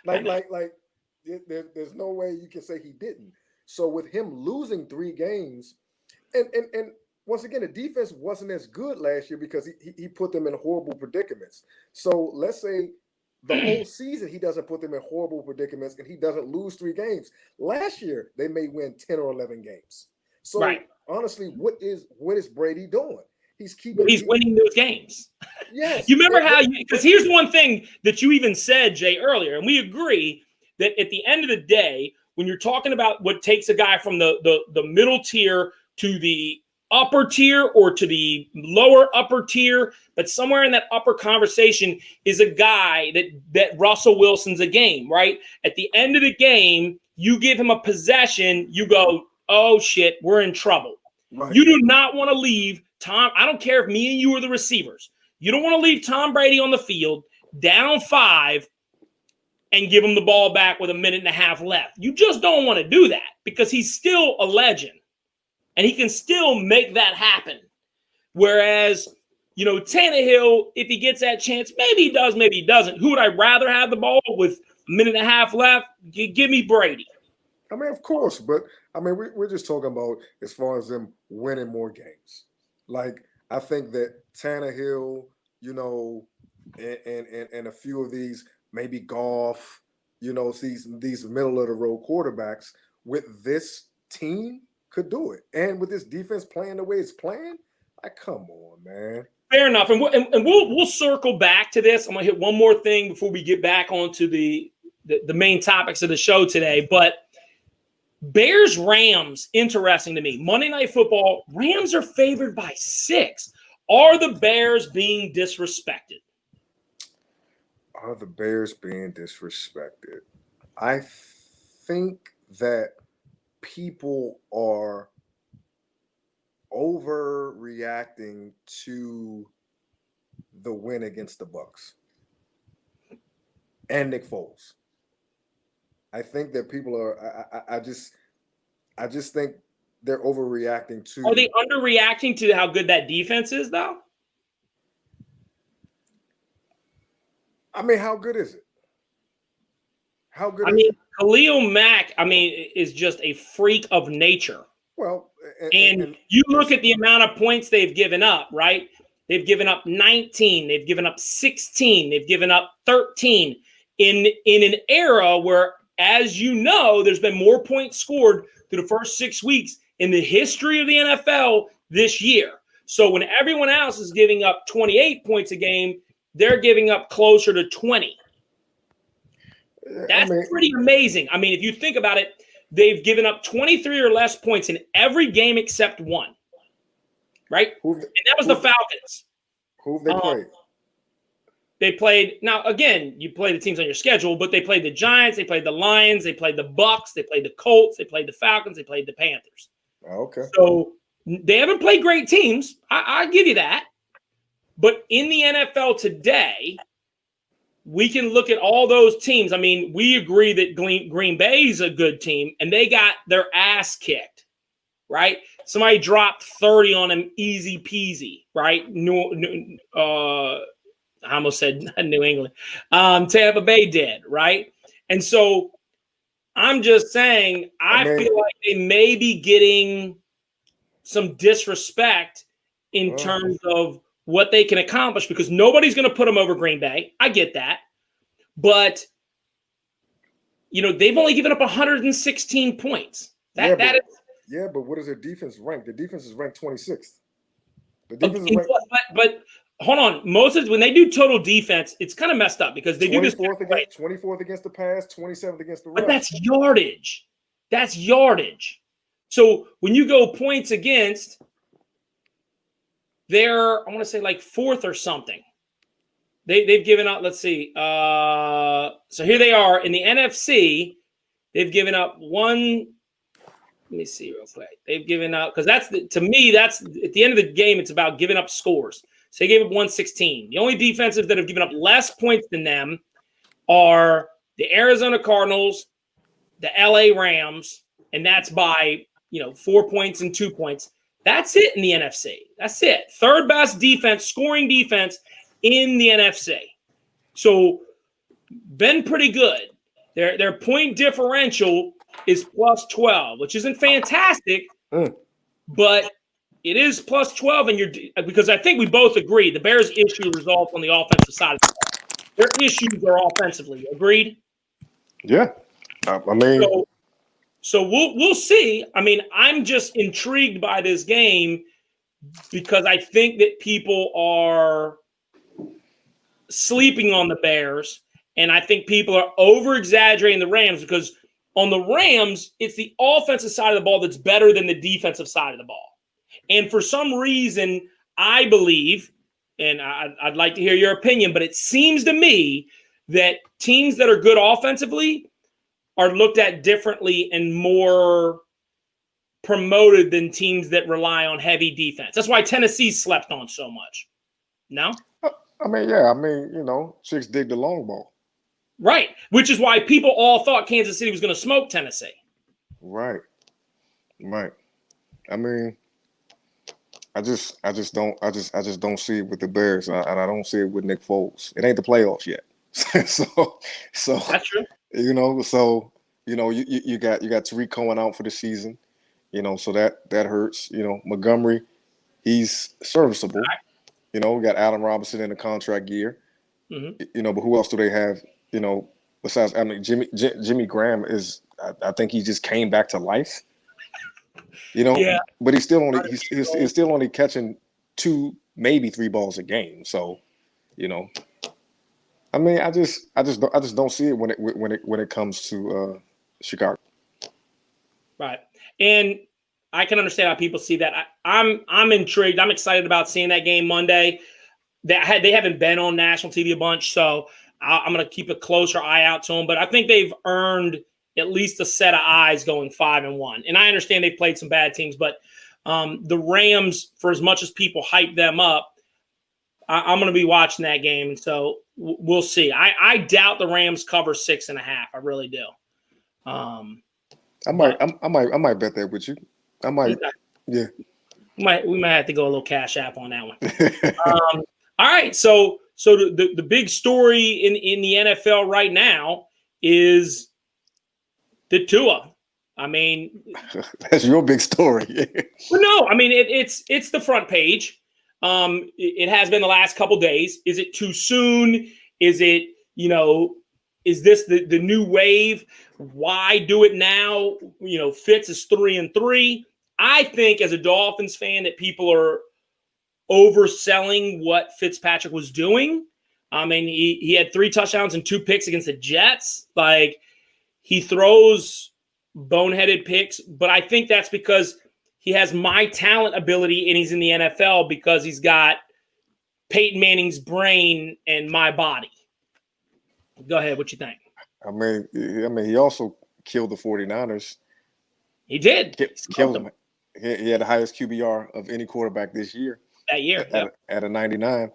there's no way you can say he didn't. So with him losing 3 games, and once again, the defense wasn't as good last year because he put them in horrible predicaments. So let's say the whole season he doesn't put them in horrible predicaments and he doesn't lose 3 games. Last year they may win 10 or 11 games. So honestly, what is Brady doing? He's winning those games. Yes. You remember how because here's one thing that you even said, Jay, earlier, and we agree that at the end of the day, when you're talking about what takes a guy from the middle tier to the upper tier or to the lower upper tier, but somewhere in that upper conversation is a guy that Russell Wilson's a game, right? At the end of the game, you give him a possession, you go, oh shit, we're in trouble. Right. You do not want to leave Tom. I don't care if me and you are the receivers. You don't want to leave Tom Brady on the field down 5 and give him the ball back with 1.5 minutes left. You just don't want to do that because he's still a legend. And he can still make that happen. Whereas, you know, Tannehill, if he gets that chance, maybe he does, maybe he doesn't. Who would I rather have the ball with 1.5 minutes left? Give me Brady. I mean, of course, but I mean, we're just talking about as far as them winning more games. Like, I think that Tannehill, you know, and a few of these, maybe Goff, you know, these middle of the road quarterbacks with this team could do it. And with this defense playing the way it's playing, like, come on, man. Fair enough. And we'll circle back to this. I'm going to hit one more thing before we get back onto the main topics of the show today. But Bears-Rams, interesting to me. Monday Night Football, Rams are favored by 6. Are the Bears being disrespected? Are the Bears being disrespected? I think that people are overreacting to the win against the Bucs and Nick Foles. I think that people are. I just think they're overreacting to. Are they underreacting to how good that defense is, though? I mean, how good is it? How good? I mean, Khalil Mack, is just a freak of nature. Well, and you look at the amount of points they've given up, right? They've given up 19. They've given up 16. They've given up 13 in an era where, as you know, there's been more points scored through the first 6 weeks in the history of the NFL this year. So when everyone else is giving up 28 points a game, they're giving up closer to 20. That's pretty amazing. I mean, if you think about it, they've given up 23 or less points in every game except one, right? And that was the Falcons. Who they played? they played. Now, again, you play the teams on your schedule, but they played the Giants, they played the Lions, they played the Bucks, they played the Colts, they played the Falcons, they played the Panthers. Okay. So they haven't played great teams. I give you that. But in the NFL today, we can look at all those teams. I mean, we agree that Green Bay is a good team, and they got their ass kicked, right? Somebody dropped 30 on them, easy peasy, right? I almost said New England. Tampa Bay did, right? And so I'm just saying, I feel like they may be getting some disrespect in terms of what they can accomplish, because nobody's going to put them over Green Bay. I get that. But, they've only given up 116 points. But what is their defense ranked? The defense is ranked 26th. The defense is ranked. But hold on. When they do total defense, it's kind of messed up because they do this 24th against the pass, 27th against the run. But that's yardage. That's yardage. So when you go points against, they're, I want to say like 4th or something. They've given up, let's see. So here they are in the NFC. They've given up one. Let me see real quick. They've given up, because to me, that's at the end of the game, it's about giving up scores. So they gave up 116. The only defensives that have given up less points than them are the Arizona Cardinals, the LA Rams, and that's by 4 points and 2 points. That's it in the NFC. That's it. Third best defense, scoring defense in the NFC. So been pretty good. Their point differential is plus 12, which isn't fantastic, but it is plus 12. And because I think we both agree the Bears' issue resolved on the offensive side of the ball. Their issues are offensively. Agreed? Yeah. I mean, so we'll see. I mean, I'm just intrigued by this game because I think that people are sleeping on the Bears, and I think people are over-exaggerating the Rams, because on the Rams, it's the offensive side of the ball that's better than the defensive side of the ball. And for some reason, I believe, and I'd like to hear your opinion, but it seems to me that teams that are good offensively are looked at differently and more promoted than teams that rely on heavy defense. That's why Tennessee slept on so much. No? I mean, yeah. I mean, chicks dig the long ball. Right. Which is why people all thought Kansas City was going to smoke Tennessee. Right. I mean, I just don't see it with the Bears, and I don't see it with Nick Foles. It ain't the playoffs yet. so that's true. You got Tariq Cohen out for the season, so that hurts. Montgomery, he's serviceable. Right. We got Allen Robinson in the contract year. Mm-hmm. But who else do they have? Besides, I mean, Jimmy Graham is. I think he just came back to life. Yeah. But he's still only catching 2, maybe 3 balls a game. So, I mean, I just don't see it when it comes to Chicago. Right, and I can understand how people see that. I'm intrigued. I'm excited about seeing that game Monday. They haven't been on national TV a bunch, so I'm going to keep a closer eye out to them. But I think they've earned at least a set of eyes going 5-1. And I understand they've played some bad teams, but the Rams, for as much as people hype them up, I'm going to be watching that game, and so we'll see. I doubt the Rams cover 6.5. I really do. I might bet that with you. I might. Yeah. We might have to go a little cash app on that one. All right. So the big story in the NFL right now is the Tua. I mean, that's your big story. Well, no, I mean it's the front page. It has been the last couple days. Is it too soon? Is it, is this the new wave? Why do it now? Fitz is 3-3. I think as a Dolphins fan that people are overselling what Fitzpatrick was doing. I mean, he had 3 touchdowns and 2 picks against the Jets. Like, he throws boneheaded picks, but I think that's because he has my talent ability and he's in the NFL, because he's got Peyton Manning's brain and my body. Go ahead. What you think? I mean, he also killed the 49ers. He did. Killed them. He had the highest QBR of any quarterback this year. That year. At a 99.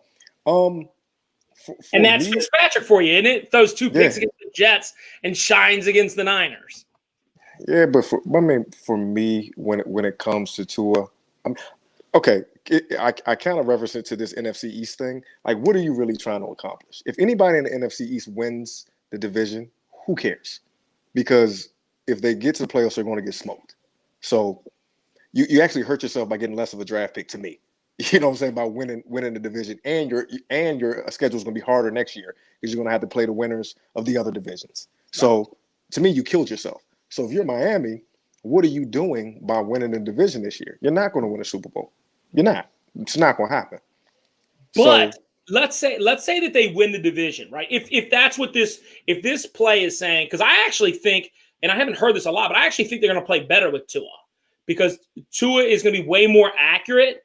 And that's Fitzpatrick for you, isn't it? Those two picks against the Jets and shines against the Niners. Yeah, but for me, when it comes to Tua, okay, I kind of reference it to this NFC East thing. Like, what are you really trying to accomplish? If anybody in the NFC East wins the division, who cares? Because if they get to the playoffs, they're going to get smoked. So you actually hurt yourself by getting less of a draft pick to me. You know what I'm saying? By winning the division, and your schedule is going to be harder next year because you're going to have to play the winners of the other divisions. So to me, you killed yourself. So if you're Miami, what are you doing by winning the division this year? You're not going to win a Super Bowl. You're not. It's not going to happen. But let's say that they win the division, right? If that's what this play is saying, because I actually think, and I haven't heard this a lot, but I actually think they're going to play better with Tua because Tua is going to be way more accurate.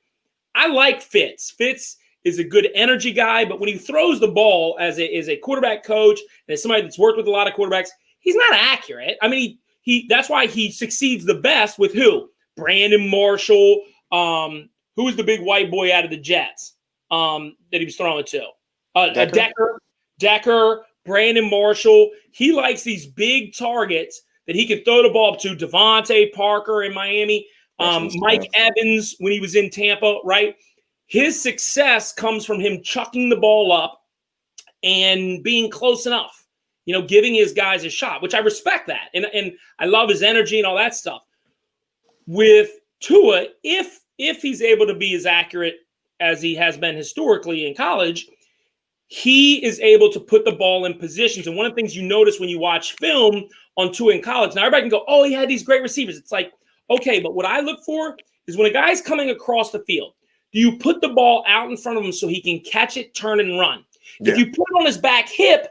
I like Fitz. Fitz is a good energy guy, but when he throws the ball as a quarterback coach and as somebody that's worked with a lot of quarterbacks, he's not accurate. I mean, he that's why he succeeds the best with who? Brandon Marshall. Who was the big white boy out of the Jets that he was throwing to? Decker, Brandon Marshall. He likes these big targets that he can throw the ball up to. Devontae Parker in Miami. Mike Evans when he was in Tampa, right? His success comes from him chucking the ball up and being close enough, giving his guys a shot, which I respect that. And I love his energy and all that stuff. With Tua, if he's able to be as accurate as he has been historically in college, he is able to put the ball in positions. And one of the things you notice when you watch film on Tua in college, now everybody can go, oh, he had these great receivers. It's like, okay, but what I look for is when a guy's coming across the field, do you put the ball out in front of him so he can catch it, turn, and run? Yeah. If you put it on his back hip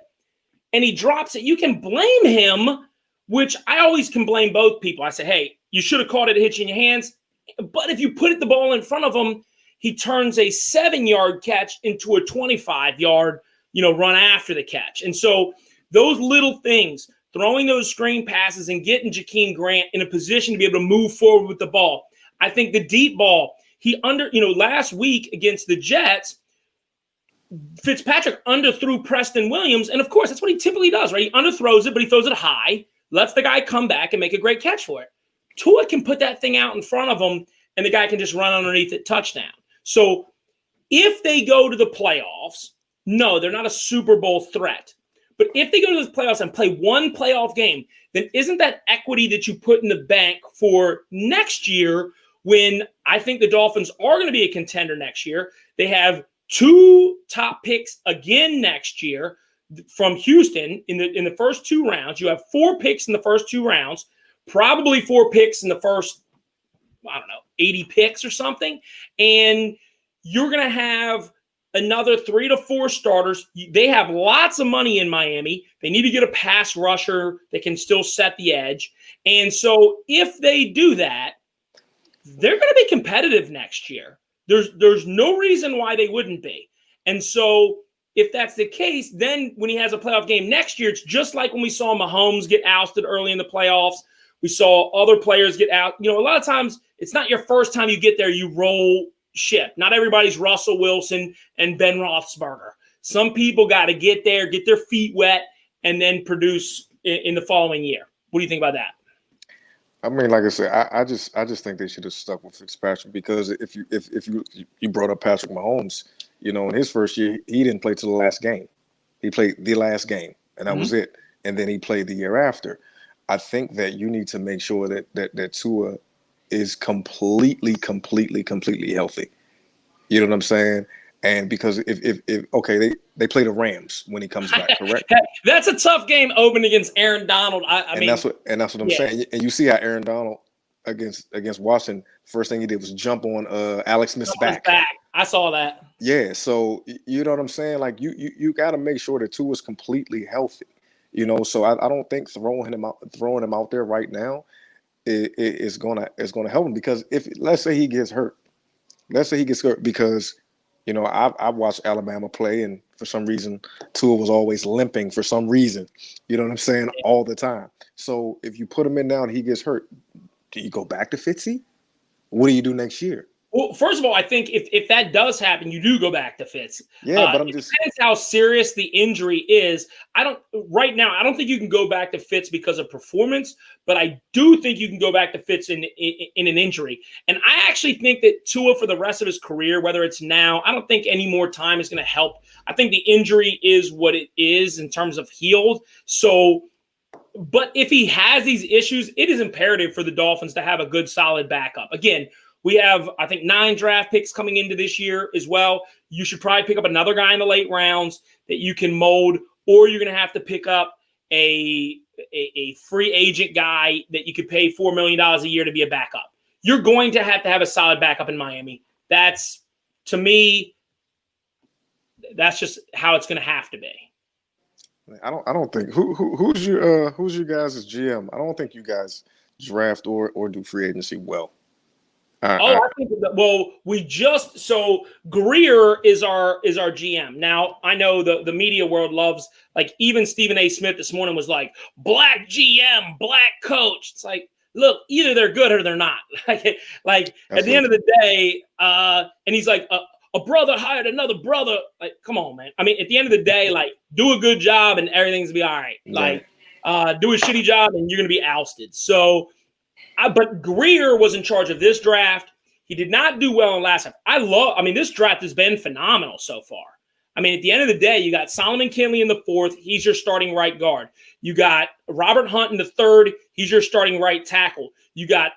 and he drops it, you can blame him, which I always can blame both people. I say, hey, you should have caught it hitching your hands. But if you put the ball in front of him, he turns a 7-yard catch into a 25-yard, run after the catch. And so those little things, throwing those screen passes and getting Jakeem Grant in a position to be able to move forward with the ball. I think the deep ball, last week against the Jets, Fitzpatrick underthrew Preston Williams. And of course, that's what he typically does, right? He underthrows it, but he throws it high, lets the guy come back and make a great catch for it. Tua can put that thing out in front of him, and the guy can just run underneath it, touchdown. So if they go to the playoffs, no, they're not a Super Bowl threat. But if they go to the playoffs and play one playoff game, then isn't that equity that you put in the bank for next year when I think the Dolphins are going to be a contender next year? They have 2 top picks again next year from Houston in the first 2 rounds. You have 4 picks in the first 2 rounds, probably 4 picks in the first, 80 picks or something. And you're going to have another 3 to 4 starters. They have lots of money in Miami. They need to get a pass rusher that can still set the edge. And so if they do that, they're going to be competitive next year. There's no reason why they wouldn't be. And so if that's the case, then when he has a playoff game next year, it's just like when we saw Mahomes get ousted early in the playoffs. We saw other players get out. A lot of times it's not your first time you get there, you roll ship. Not everybody's Russell Wilson and Ben Roethlisberger. Some people got to get there, get their feet wet, and then produce in the following year. What do you think about that? I mean, like I said, I just think they should have stuck with Fitzpatrick because if you brought up Patrick Mahomes, in his first year he didn't play till the last game. He played the last game, and that was it. And then he played the year after. I think that you need to make sure that Tua is completely healthy. You know what I'm saying? And because if they play the Rams when he comes back, correct? That's a tough game open against Aaron Donald. I mean, that's what I'm saying. And you see how Aaron Donald against Washington, first thing he did was jump on Alex Smith's back. I saw that. Yeah, so you know what I'm saying? Like you got to make sure that Tua is completely healthy. So I don't think throwing him out there right now is gonna help him because if let's say he gets hurt because You know, I watched Alabama play, and for some reason, Tua was always limping for some reason. You know what I'm saying? All the time. So if you put him in now and he gets hurt, do you go back to Fitzy? What do you do next year? Well, first of all, I think if that does happen, you do go back to Fitz. Yeah, but I'm it just depends how serious the injury is. I don't think you can go back to Fitz because of performance, but I do think you can go back to Fitz in an injury. And I actually think that Tua for the rest of his career, whether it's now, I don't think any more time is going to help. I think the injury is what it is in terms of healed. So, but if he has these issues, it is imperative for the Dolphins to have a good, solid backup. Again, we have, I think, 9 draft picks coming into this year as well. You should probably pick up another guy in the late rounds that you can mold, or you're going to have to pick up a free agent guy that you could pay $4 million a year to be a backup. You're going to have a solid backup in Miami. That's, to me, that's just how it's going to have to be. I don't think who's your guys' GM? I don't think you guys draft or do free agency well. I think Greer is our GM. Now, I know the media world loves, like, even Stephen A. Smith this morning was like, black GM, black coach. It's like, look, either they're good or they're not. like at the end of the day, and he's like, a brother hired another brother. Like, come on, man. I mean, at the end of the day, like, do a good job and everything's gonna be all right. Like, do a shitty job and you're gonna be ousted. So, but Greer was in charge of this draft. He did not do well in last draft. This draft has been phenomenal so far. I mean, at the end of the day, you got Solomon Kinley in the 4th. He's your starting right guard. You got Robert Hunt in the 3rd. He's your starting right tackle. You got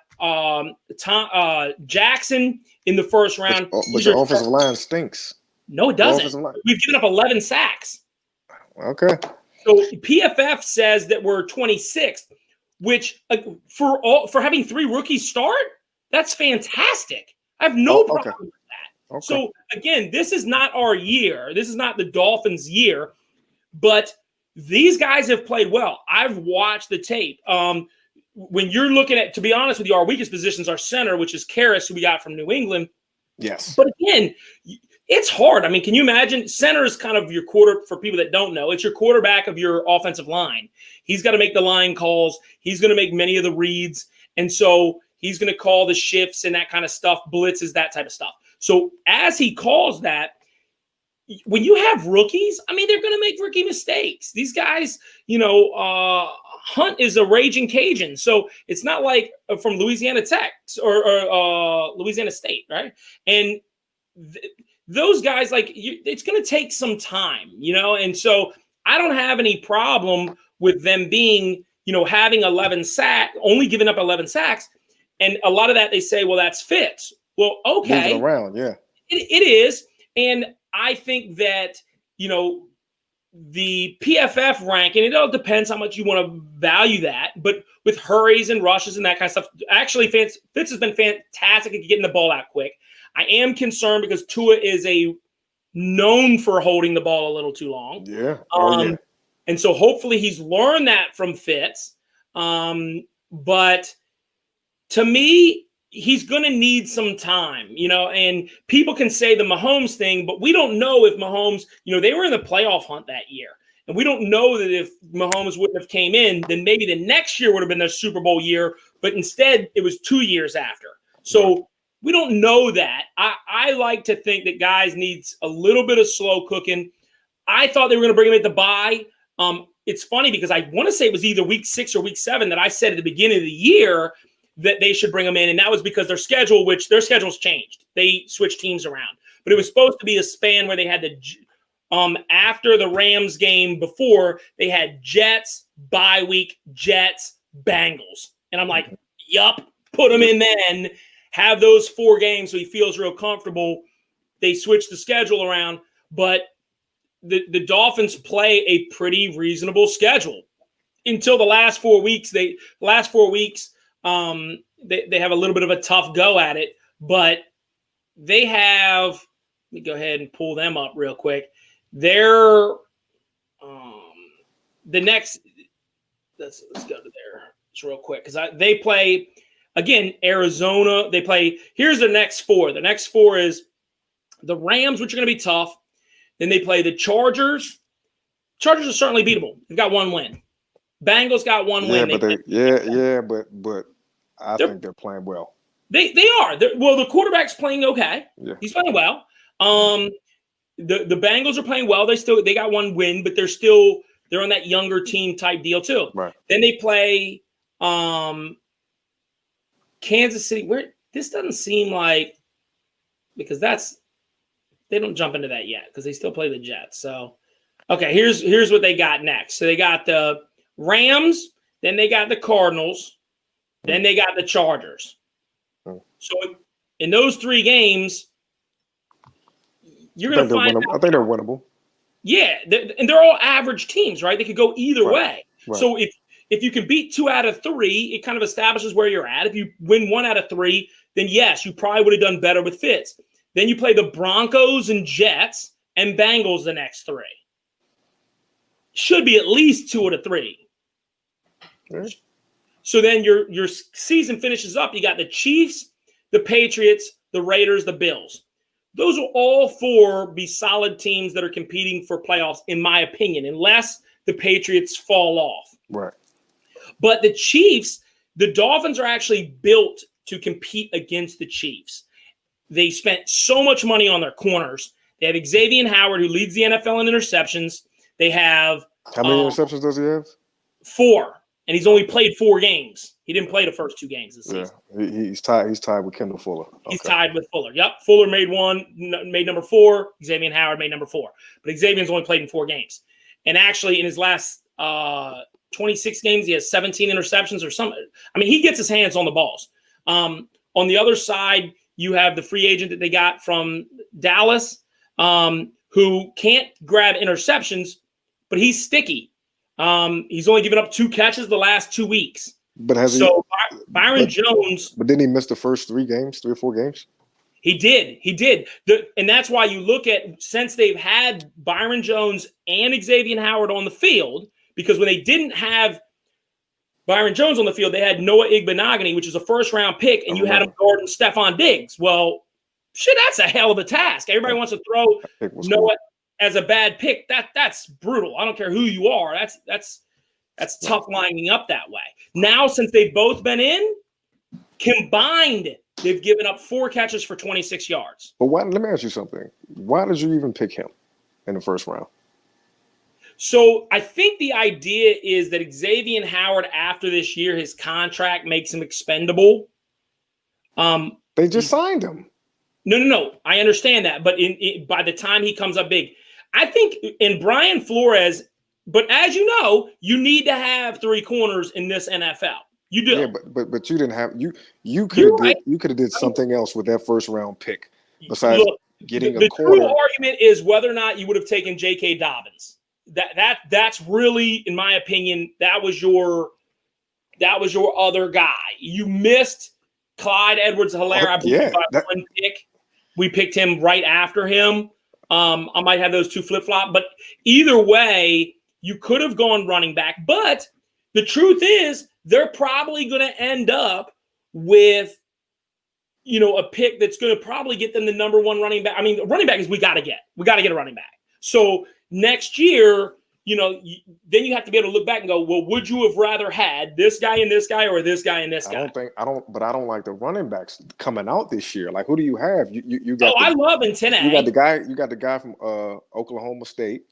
Jackson in the 1st round. But your offensive line stinks. No, it doesn't. We've given up 11 sacks. Okay. So PFF says that we're 26th. Which for having 3 rookies start, that's fantastic. I have no problem with that. Okay. So again, this is not our year. This is not the Dolphins' year, but these guys have played well. I've watched the tape. When you're looking at, to be honest with you, our weakest positions are center, which is Karras, who we got from New England. Yes. But again, it's hard. I mean, can you imagine? Center is kind of your for people that don't know, it's your quarterback of your offensive line. He's got to make the line calls. He's going to make many of the reads. And so he's going to call the shifts and that kind of stuff, blitzes, that type of stuff. So as he calls that, when you have rookies, I mean, they're going to make rookie mistakes. These guys, Hunt is a raging Cajun. So it's not like from Louisiana Tech or Louisiana State, right? And those guys, it's going to take some time, and so I don't have any problem with them being, having 11 sacks, only giving up 11 sacks. And a lot of that, they say, well, that's Fitz. Well, okay. Moving around, yeah. It is. And I think that, the PFF ranking, it all depends how much you want to value that. But with hurries and rushes and that kind of stuff, actually, Fitz has been fantastic at getting the ball out quick. I am concerned because Tua is known for holding the ball a little too long. Yeah. Yeah. And so hopefully he's learned that from Fitz. But to me, he's going to need some time, and people can say the Mahomes thing, but we don't know if Mahomes, they were in the playoff hunt that year. And we don't know that if Mahomes wouldn't have came in, then maybe the next year would have been their Super Bowl year. But instead, it was 2 years after. So we don't know that. I like to think that guys needs a little bit of slow cooking. I thought they were going to bring him at the bye. It's funny because I want to say it was either week 6 or week 7 that I said at the beginning of the year that they should bring him in. And that was because their schedule's changed. They switched teams around. But it was supposed to be a span where they had after the Rams game before, they had Jets, bye week, Jets, Bengals. And I'm like, yup, put him in then. Have those 4 games so he feels real comfortable. They switched the schedule around, but the Dolphins play a pretty reasonable schedule until the last 4 weeks. They have a little bit of a tough go at it, but they have. Let me go ahead and pull them up real quick. They're the next. Let's go to there just real quick because they play. Again, Arizona, they play. Here's the next 4. The next 4 is the Rams, which are going to be tough. Then they play the Chargers. Chargers are certainly beatable. They've got one win. Bengals got one win. But I think they're playing well. They are. Well, the quarterback's playing okay. Yeah. He's playing well. The Bengals are playing well. They got one win, but they're on that younger team type deal too. Right. Then they play Kansas City. Where this doesn't seem like, because they don't jump into that yet because they still play the Jets. So okay, here's what they got next. So they got the Rams, then they got the Cardinals, then they got the Chargers. So in those 3 games, you're going to find out. I think they're winnable. Yeah, and they're all average teams, right? They could go either way. Right. So if you can beat 2 out of 3, it kind of establishes where you're at. If you win 1 out of 3, then yes, you probably would have done better with Fitz. Then you play the Broncos and Jets and Bengals the next 3. Should be at least 2 out of 3. Okay. So then your season finishes up. You got the Chiefs, the Patriots, the Raiders, the Bills. Those will all 4 be solid teams that are competing for playoffs, in my opinion, unless the Patriots fall off. Right. But the Chiefs, the Dolphins are actually built to compete against the Chiefs. They spent so much money on their corners. They have Xavier Howard, who leads the NFL in interceptions. They have how many interceptions does he have? 4, and he's only played 4 games. He didn't play the first 2 games this season. Yeah, he's tied. He's tied with Kendall Fuller. Okay. He's tied with Fuller. Yep, Fuller made number 4. Xavier Howard made number 4. But Xavier's only played in 4 games. And actually, in his last 26 games, he has 17 interceptions or something. I mean, he gets his hands on the balls. On the other side, you have the free agent that they got from Dallas, who can't grab interceptions, but he's sticky. He's only given up 2 catches the last 2 weeks. But Byron Jones. But didn't he miss the first 3 or 4 games? He did. And that's why you look at, since they've had Byron Jones and Xavier Howard on the field, because when they didn't have Byron Jones on the field, they had Noah Igbenogany, which is a first-round pick, and you had him guarding Stephon Diggs. Well, shit, that's a hell of a task. Everybody wants to throw Noah as a bad pick. That's brutal. I don't care who you are. That's tough lining up that way. Now, since they've both been in, combined, they've given up 4 catches for 26 yards. But why? Let me ask you something. Why did you even pick him in the first round? So I think the idea is that Xavier Howard, after this year, his contract makes him expendable. They just signed him. No. I understand that. But by the time he comes up big, I think in Brian Flores, but as you know, you need to have 3 corners in this NFL. You do. Yeah, but you didn't have you could have did something else with that first round pick besides getting a corner. The true argument is whether or not you would have taken J.K. Dobbins. That's really, in my opinion, that was your other guy. You missed Clyde Edwards-Helaire. I believe by 1 pick. We picked him right after him. I might have those 2 flip-flop, but either way, you could have gone running back. But the truth is, they're probably going to end up with, a pick that's going to probably get them the number 1 running back. I mean, the running back is we got to get a running back. So next year, then you have to be able to look back and go, well, would you have rather had this guy and this guy or this guy and this guy? I don't like the running backs coming out this year. Like, who do you have? You got. I love Ntene. You got the guy from Oklahoma State.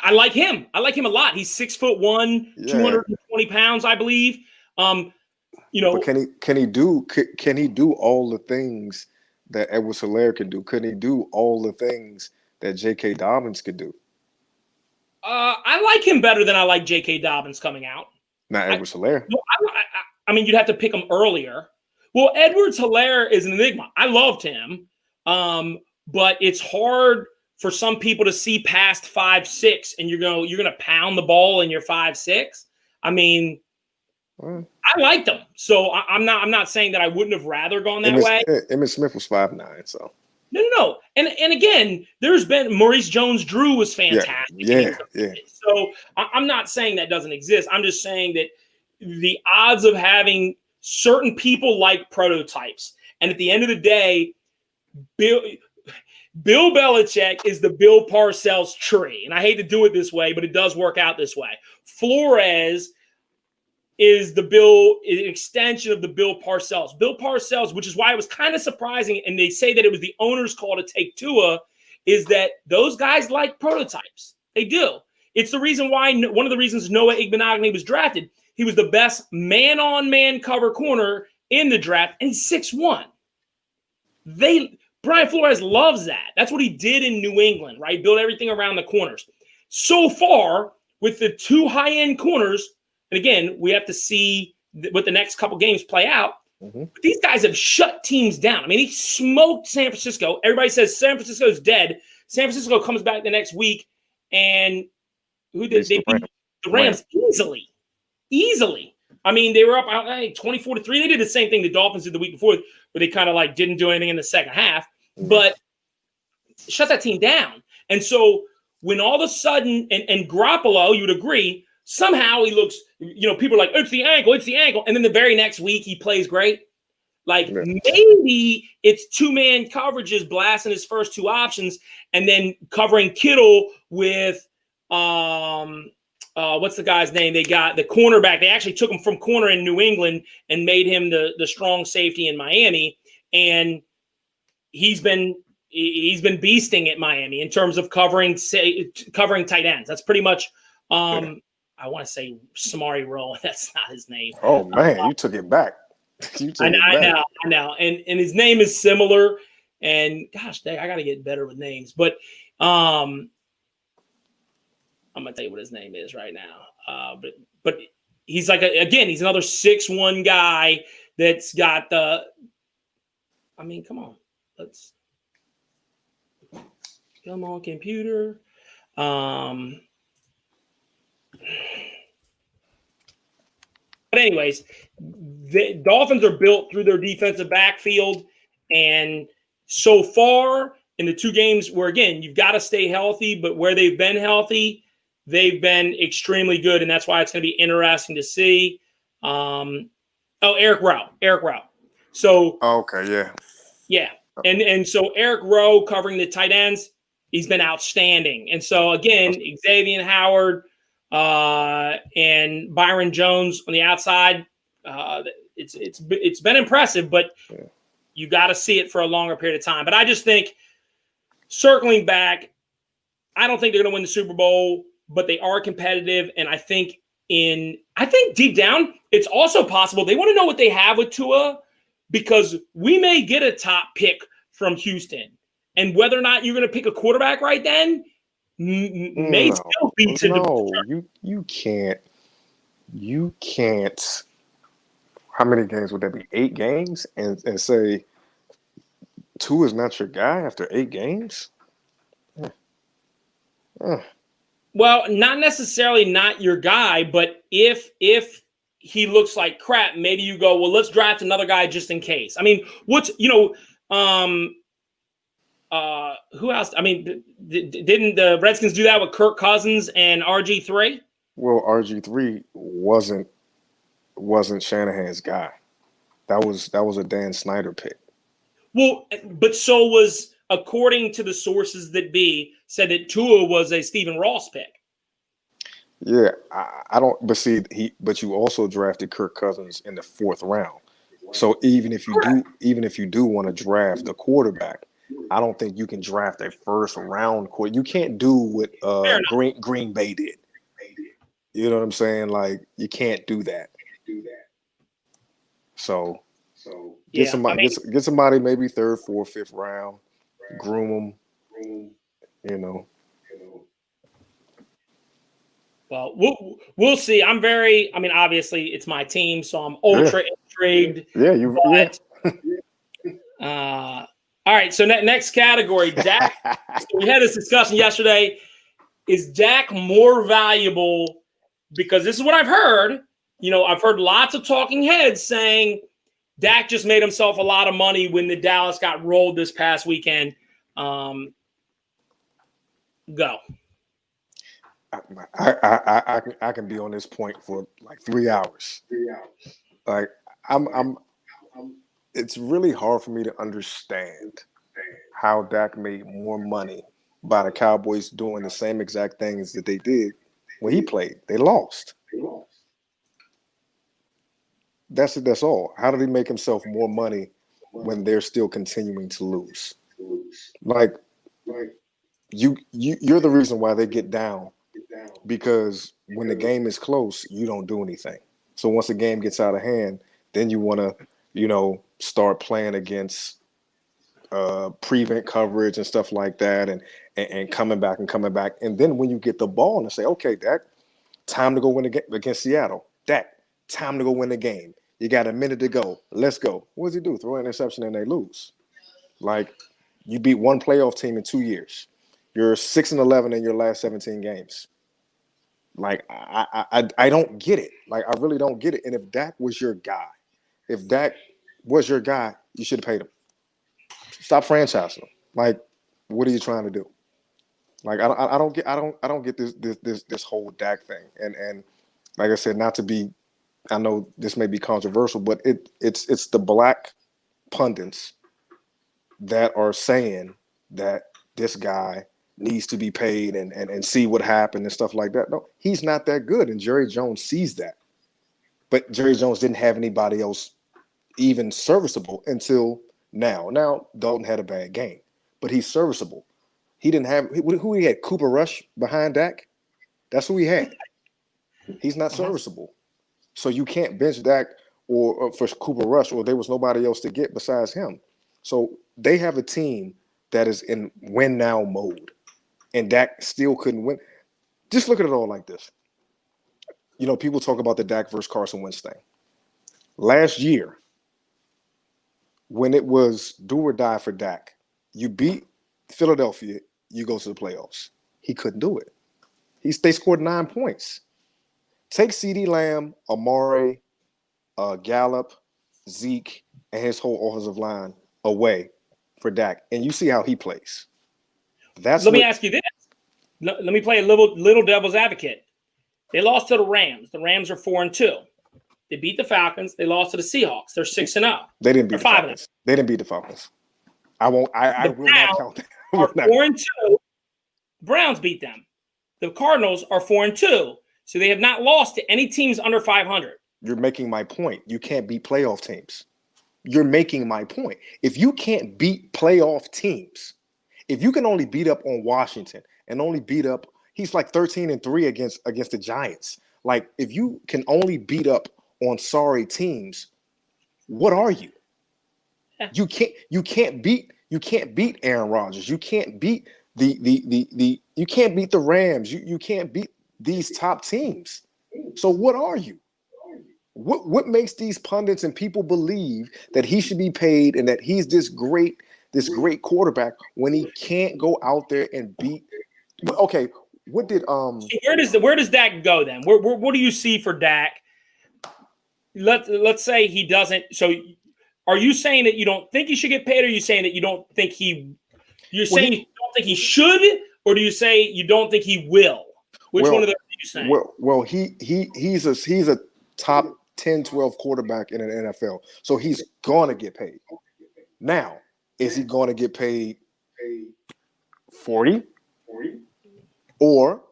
I like him. I like him a lot. He's 6'1", 220 pounds, I believe. But can he do all the things that Edwards-Helaire can do? Could he do all the things that J.K. Dobbins could do? I like him better than I like J.K. Dobbins coming out. Not Edwards-Helaire. I mean, you'd have to pick him earlier. Well, Edwards-Helaire is an enigma. I loved him, but it's hard for some people to see past 5'6", and you're gonna pound the ball in your 5'6". I mean, I liked him, so I'm not saying that I wouldn't have rather gone that way. Emmitt Smith was 5'9", so. No. And again, there's been Maurice Jones-Drew was fantastic. Yeah. So I'm not saying that doesn't exist. I'm just saying that the odds of having certain people like prototypes, and at the end of the day, Bill Belichick is the Bill Parcells tree. And I hate to do it this way, but it does work out this way. Flores is an extension of the Bill Parcells. Bill Parcells, which is why it was kind of surprising, and they say that it was the owner's call to take Tua, is that those guys like prototypes. They do. It's the reason why, one of the reasons Noah Igbenogany was drafted. He was the best man-on-man cover corner in the draft, and he's 6'1". Brian Flores loves that. That's what he did in New England, right? Build everything around the corners. So far, with the two high-end corners, and again, we have to see what the next couple games play out. Mm-hmm. But these guys have shut teams down. I mean, he smoked San Francisco. Everybody says San Francisco is dead. San Francisco comes back the next week, and who did they beat the Rams easily? Easily. I mean, they were up 24-3. They did the same thing the Dolphins did the week before, where they kind of like didn't do anything in the second half, but shut that team down. And so when all of a sudden, and Garoppolo, you would agree, somehow he looks, people are like, it's the ankle. And then the very next week he plays great. Like maybe it's two-man coverages blasting his first two options and then covering Kittle with what's the guy's name? They got the cornerback. They actually took him from corner in New England and made him the strong safety in Miami. And he's been beasting at Miami in terms of covering tight ends. That's pretty much I want to say Samari Rowe. That's not his name. Oh man, you took it back. I know. And his name is similar. And gosh, dang, I got to get better with names. But I'm gonna tell you what his name is right now. But he's like he's another 6'1" guy that's got the. I mean, come on, come on, computer. But anyways, the Dolphins are built through their defensive backfield, and so far in the two games where, again, you've got to stay healthy, but where they've been healthy, they've been extremely good, and that's why it's going to be interesting to see. Eric Rowe. So okay, yeah. And so Eric Rowe covering the tight ends, he's been outstanding. And so again, Xavier Howard and Byron Jones on the outside, it's been impressive, but you got to see it for a longer period of time. But I just think, circling back, I don't think they're going to win the Super Bowl, but they are competitive. And I think deep down, it's also possible they want to know what they have with Tua, because we may get a top pick from Houston, and whether or not you're going to pick a quarterback right then may still be to the. You can't. How many games would that be? 8 games, and say Tua is not your guy after 8 games. Well, not necessarily not your guy, but if he looks like crap, maybe you go, well, let's draft another guy just in case. I mean, who else? I mean, didn't the Redskins do that with Kirk Cousins and RG3? Well, RG3 wasn't Shanahan's guy. That was a Dan Snyder pick. Well, but so was, according to the sources that said that Tua was a Stephen Ross pick. Yeah, I don't. But see, but you also drafted Kirk Cousins in the 4th round. So even if you do want to draft a quarterback, I don't think you can draft a 1st round quarterback. You can't do what Green Bay did. You know what I'm saying? Like, you can't do that. So get somebody maybe 3rd, 4th, 5th round, groom them. Well, we'll see. Obviously it's my team, so I'm ultra intrigued. Yeah, all right, so next category, Dak. So we had this discussion yesterday. Is Dak more valuable? Because this is what I've heard. I've heard lots of talking heads saying Dak just made himself a lot of money when the Dallas got rolled this past weekend. Go. I can be on this point for like 3 hours. Like it's really hard for me to understand how Dak made more money by the Cowboys doing the same exact things that they did when he played. They lost. That's it. That's all. How did he make himself more money when they're still continuing to lose? Like you're the reason why they get down, because when the game is close, you don't do anything. So once the game gets out of hand, then you want to, start playing against prevent coverage and stuff like that, and coming back. And then when you get the ball and say, okay, Dak, time to go win the game against Seattle. Dak, time to go win the game. You got a minute to go. Let's go. What does he do? Throw an interception and they lose. Like, you beat one playoff team in 2 years. You're 6-11 in your last 17 games. Like, I don't get it. Like, I really don't get it. And if Dak was your guy, you should have paid him. Stop franchising him. Like, what are you trying to do? Like, I don't get this whole Dak thing. And like I said, not to be, I know this may be controversial, but it's the black pundits that are saying that this guy needs to be paid and see what happened and stuff like that. No, he's not that good, and Jerry Jones sees that. But Jerry Jones didn't have anybody else even serviceable until now. Now, Dalton had a bad game, but he's serviceable. He didn't have who he had, Cooper Rush behind Dak. That's who he had. He's not serviceable. So you can't bench Dak or for Cooper Rush, or there was nobody else to get besides him. So they have a team that is in win now mode, and Dak still couldn't win. Just look at it all like this. People talk about the Dak versus Carson Wentz thing. Last year, when it was do or die for Dak, you beat Philadelphia, you go to the playoffs. He couldn't do it. They scored 9 points. Take CeeDee Lamb, Amari, Gallup, Zeke, and his whole offensive line away for Dak, and you see how he plays. Let me ask you this. Let me play a little devil's advocate. They lost to the Rams. The Rams are 4-2. They beat the Falcons. They lost to the Seahawks. They're 6-0. They didn't beat the Falcons. They didn't beat the Falcons. I won't. I will not count that. Are 4-2. Browns beat them. The Cardinals are 4-2. So they have not lost to any teams under 500. You're making my point. You can't beat playoff teams. You're making my point. If you can't beat playoff teams, if you can only beat up on Washington and only beat up, he's like 13-3 against the Giants. Like, if you can only beat up on sorry teams, what are you? You can't beat Aaron Rodgers. You can't beat you can't beat the Rams. You can't beat these top teams. So what are you? What makes these pundits and people believe that he should be paid and that he's this great quarterback when he can't go out there and beat? Okay, what did where does Dak go then? What do you see for Dak? Let's say he doesn't. So are you saying that you don't think he should get paid, or are you saying that you don't think you don't think he should, or do you say you don't think he will? Which one of those are you saying? Well, he's a top 10, 12 quarterback in an NFL. So he's going to get paid. Now, is he going to get paid 40? Or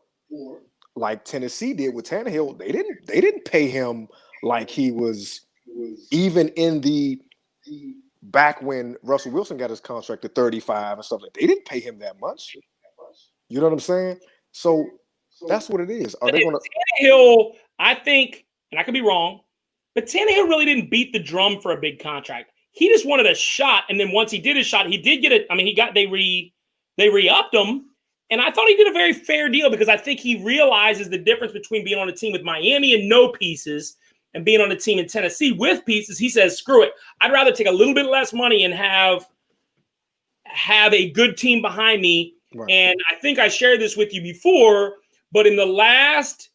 like Tennessee did with Tannehill, they didn't pay him like he was even in the back when Russell Wilson got his contract at 35 and stuff like that. They didn't pay him that much. You know what I'm saying? So that's what it is. Are they going to Tannehill? I think, and I could be wrong, but Tannehill really didn't beat the drum for a big contract. He just wanted a shot, and then once he did his shot, he did get it. I mean, they re-upped him, and I thought he did a very fair deal because I think he realizes the difference between being on a team with Miami and no pieces and being on a team in Tennessee with pieces. He says, "Screw it! I'd rather take a little bit less money and have a good team behind me." Right. And I think I shared this with you before, but in the last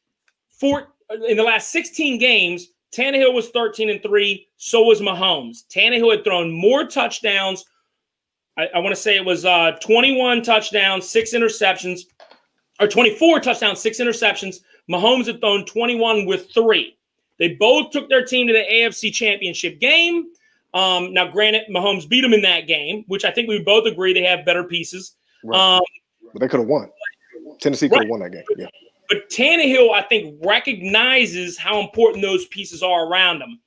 16 games, Tannehill was 13-3. So was Mahomes. Tannehill had thrown more touchdowns. I want to say it was 21 touchdowns, 6 interceptions, or 24 touchdowns, 6 interceptions. Mahomes had thrown 21 with 3. They both took their team to the AFC Championship game. Now, granted, Mahomes beat him in that game, which I think we both agree they have better pieces. Right. But they could have won. Tennessee could have won that game. Yeah. But Tannehill, I think, recognizes how important those pieces are around him.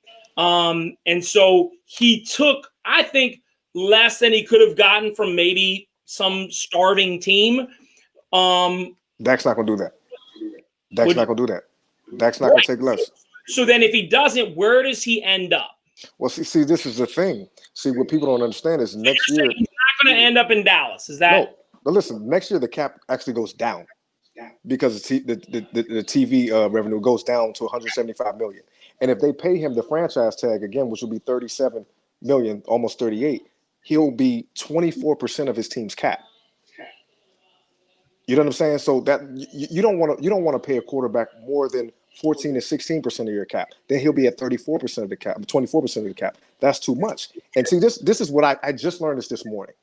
And so he took, I think, less than he could have gotten from maybe some starving team. Dak's not going to do that. Dak's not going to do that. Dak's not going to take less. So then if he doesn't, where does he end up? Well, see, this is the thing. See, what people don't understand is next year he's not going to end up in Dallas. Is that? No, but listen, next year the cap actually goes down because the TV revenue goes down to 175 million. And if they pay him the franchise tag again, which will be 37 million, almost 38, he'll be 24% of his team's cap. You know what I'm saying? So that you don't want to pay a quarterback more than 14 to 16% of your cap. Then he'll be at 34% of the cap, 24% of the cap. That's too much. And see, this is what I just learned this morning.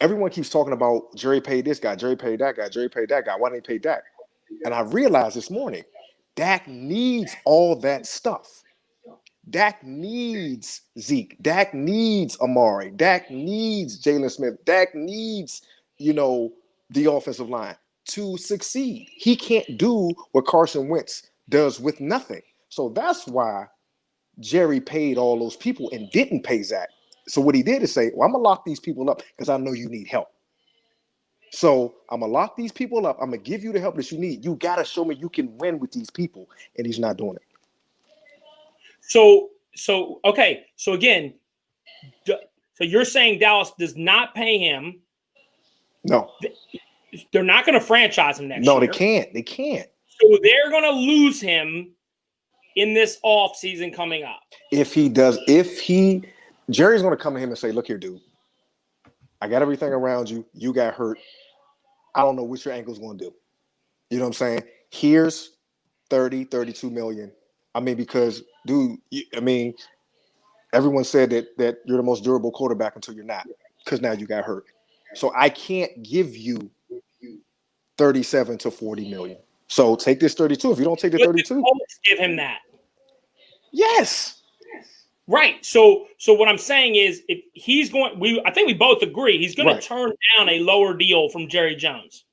Everyone keeps talking about Jerry paid this guy, Jerry paid that guy, Jerry paid that guy. Why didn't he pay Dak? And I realized this morning, Dak needs all that stuff. Dak needs Zeke. Dak needs Amari. Dak needs Jalen Smith. Dak needs, the offensive line to succeed. He can't do what Carson Wentz does with nothing. So that's why Jerry paid all those people and didn't pay Zach. So what he did is say, well, I'm going to lock these people up because I know you need help. So I'm going to lock these people up. I'm going to give you the help that you need. You got to show me you can win with these people. And he's not doing it. So okay. So again, so you're saying Dallas does not pay him. No. They're not going to franchise him next year. No, they can't. They can't. So they're going to lose him in this off season coming up. Jerry's going to come to him and say, look here, dude, I got everything around you. You got hurt. I don't know what your ankle's going to do. You know what I'm saying? Here's 32 million. I mean, because, dude, everyone said that you're the most durable quarterback until you're not, because now you got hurt. So I can't give you 37 to 40 million. So take this 32. If you don't take the 32, give him that. Yes. Right. So what I'm saying is, if he's going, I think we both agree he's going to turn down a lower deal from Jerry Jones.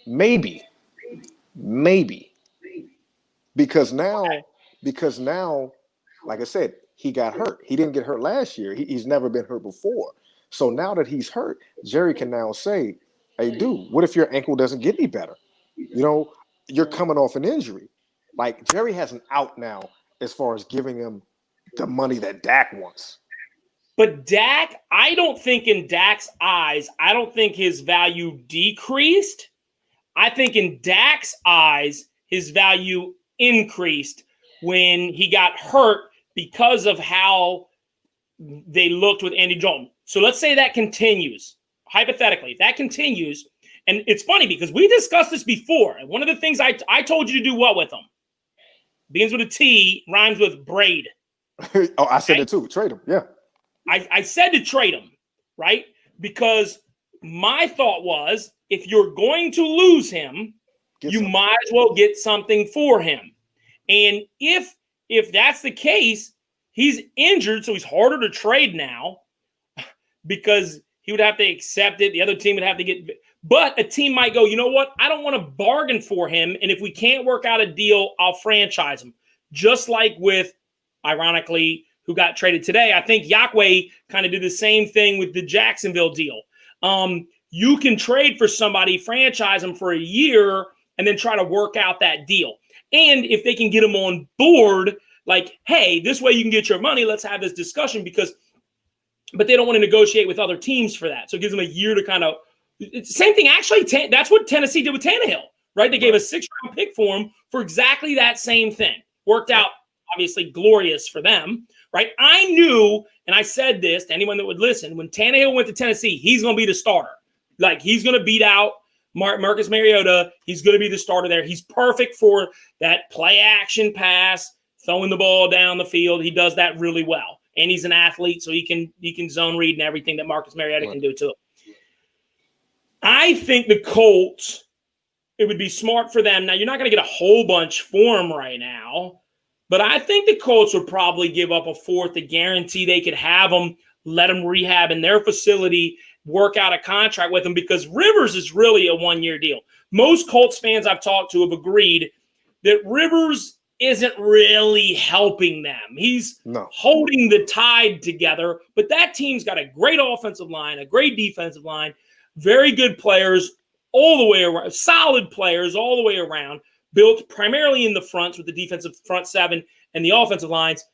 Maybe, because now, like I said, he got hurt. He didn't get hurt last year. He's never been hurt before. So now that he's hurt, Jerry can now say, hey, dude, what if your ankle doesn't get any better? You're coming off an injury. Like, Jerry has an out now as far as giving him the money that Dak wants. But Dak, I don't think in Dak's eyes, I don't think his value decreased. I think in Dak's eyes, his value increased when he got hurt because of how they looked with Andy Dalton. So let's say that continues. Hypothetically, if that continues, and it's funny because we discussed this before. And one of the things I told you to do what with them? Begins with a T, rhymes with braid. Oh, I said it too. Trade him. Yeah. I said to trade him, right? Because my thought was, if you're going to lose him, you might as well get something for him. And if that's the case, he's injured, so he's harder to trade now because he would have to accept it. The other team would have to get – but a team might go, you know what? I don't want to bargain for him, and if we can't work out a deal, I'll franchise him. Just like with, ironically, who got traded today. I think Yahweh kind of did the same thing with the Jacksonville deal. You can trade for somebody, franchise them for a year, and then try to work out that deal. And if they can get them on board, like, hey, this way you can get your money, let's have this discussion but they don't want to negotiate with other teams for that. So it gives them a year to kind of – same thing, actually, that's what Tennessee did with Tannehill, right? They gave a 6th-round pick for him for exactly that same thing. Worked out, obviously, glorious for them, right? I knew, and I said this to anyone that would listen, when Tannehill went to Tennessee, he's going to be the starter. Like, he's going to beat out Marcus Mariota. He's going to be the starter there. He's perfect for that play-action pass, throwing the ball down the field. He does that really well. And he's an athlete, so he can zone read and everything that Marcus Mariota can do too. I think the Colts, it would be smart for them. Now, you're not going to get a whole bunch for him right now, But I think the Colts would probably give up a fourth to guarantee they could have him, let him rehab in their facility, work out a contract with him, because Rivers is really a one-year deal. Most Colts fans I've talked to have agreed that Rivers isn't really helping them. He's holding the tide together, but that team's got a great offensive line, a great defensive line, very good players all the way around, solid players all the way around, built primarily in the fronts with the defensive front seven and the offensive lines.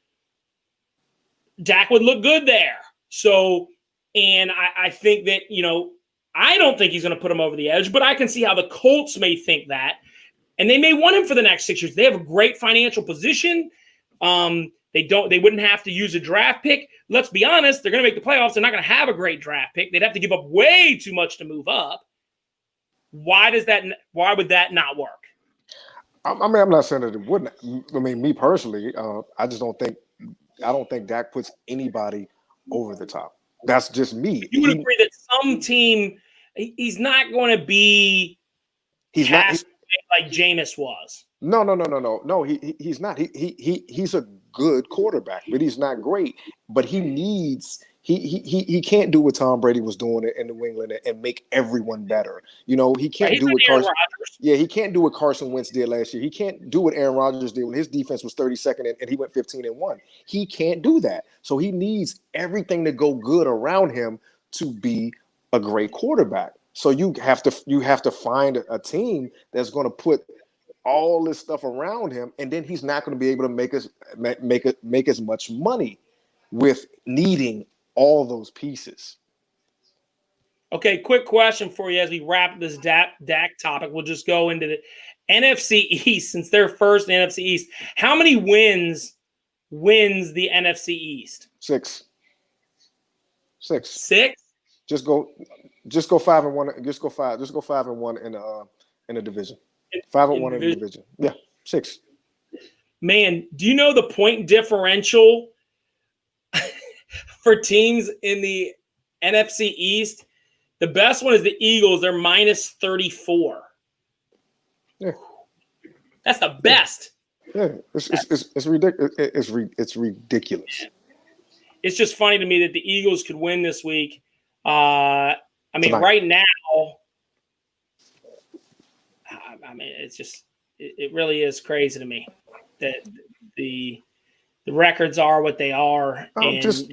Dak would look good there. So, and I think that, I don't think he's going to put him over the edge, but I can see how the Colts may think that. And they may want him for the next 6 years. They have a great financial position. They wouldn't have to use a draft pick. Let's be honest, they're going to make the playoffs. They're not going to have a great draft pick. They'd have to give up way too much to move up. Why would that not work? I mean, I'm not saying that it wouldn't. I mean, me personally, I don't think Dak puts anybody over the top. That's just me. You would agree that some team, he's not going to be like Jameis was. No. He's not. He's a good quarterback, but he's not great. But he can't do what Tom Brady was doing in New England and make everyone better. He can't do what Carson. Yeah, he can't do what Carson Wentz did last year. He can't do what Aaron Rodgers did when his defense was 32nd and he went 15-1. He can't do that. So he needs everything to go good around him to be a great quarterback. So you have to find a team that's going to put all this stuff around him, and then he's not going to be able to make as much money with needing all those pieces. Okay, quick question for you as we wrap this Dak topic. We'll just go into the NFC East, since they're first in the NFC East. How many wins the NFC East? 6. 6? Just go 5-1. Just go 5-1 in the division. 5-1 in the division. Yeah, 6. Man, do you know the point differential for teams in the NFC East? The best one is the Eagles. They're minus 34. Yeah, that's the best. Yeah, it's ridiculous. It's ridiculous. It's just funny to me that the Eagles could win this week. I mean, right now, it's just it really is crazy to me that the records are what they are. And just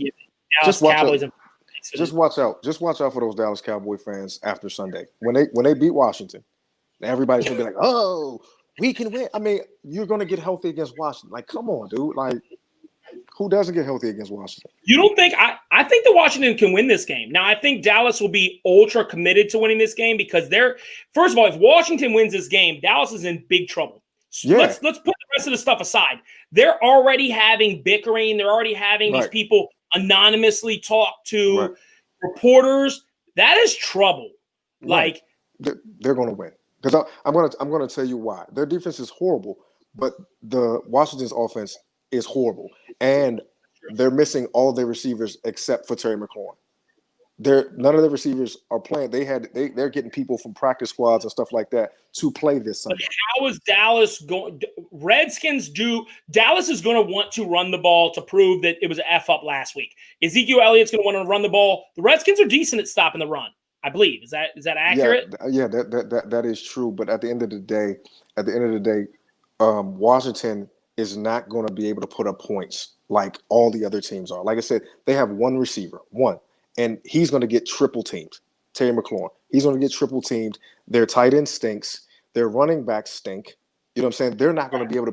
watch Cowboys out. Just watch out. Just watch out for those Dallas Cowboy fans after Sunday. When they beat Washington, everybody's gonna be like, "Oh, we can win." I mean, you're gonna get healthy against Washington. Like, come on, dude. Like, who doesn't get healthy against Washington? You don't think I think the Washington can win this game. Now, I think Dallas will be ultra committed to winning this game because first of all, if Washington wins this game, Dallas is in big trouble. So yeah. Let's put the rest of the stuff aside. They're already having bickering. They're already having these people anonymously talk to reporters. That is trouble. Like they're going to win because I'm going to tell you why. Their defense is horrible, but the Washington's offense is horrible, and they're missing all their receivers except for Terry McLaurin. None of the receivers are playing. They're getting people from practice squads and stuff like that to play this Sunday. But how is Dallas going? Dallas is going to want to run the ball to prove that it was an F up last week. Ezekiel Elliott's going to want to run the ball. The Redskins are decent at stopping the run, I believe. Is that accurate? Yeah, that is true. But at the end of the day, Washington is not going to be able to put up points like all the other teams are. Like I said, they have one receiver, and he's going to get triple teamed. Terry McLaurin. He's going to get triple teamed. Their tight end stinks. Their running backs stink. You know what I'm saying? They're not going to be able to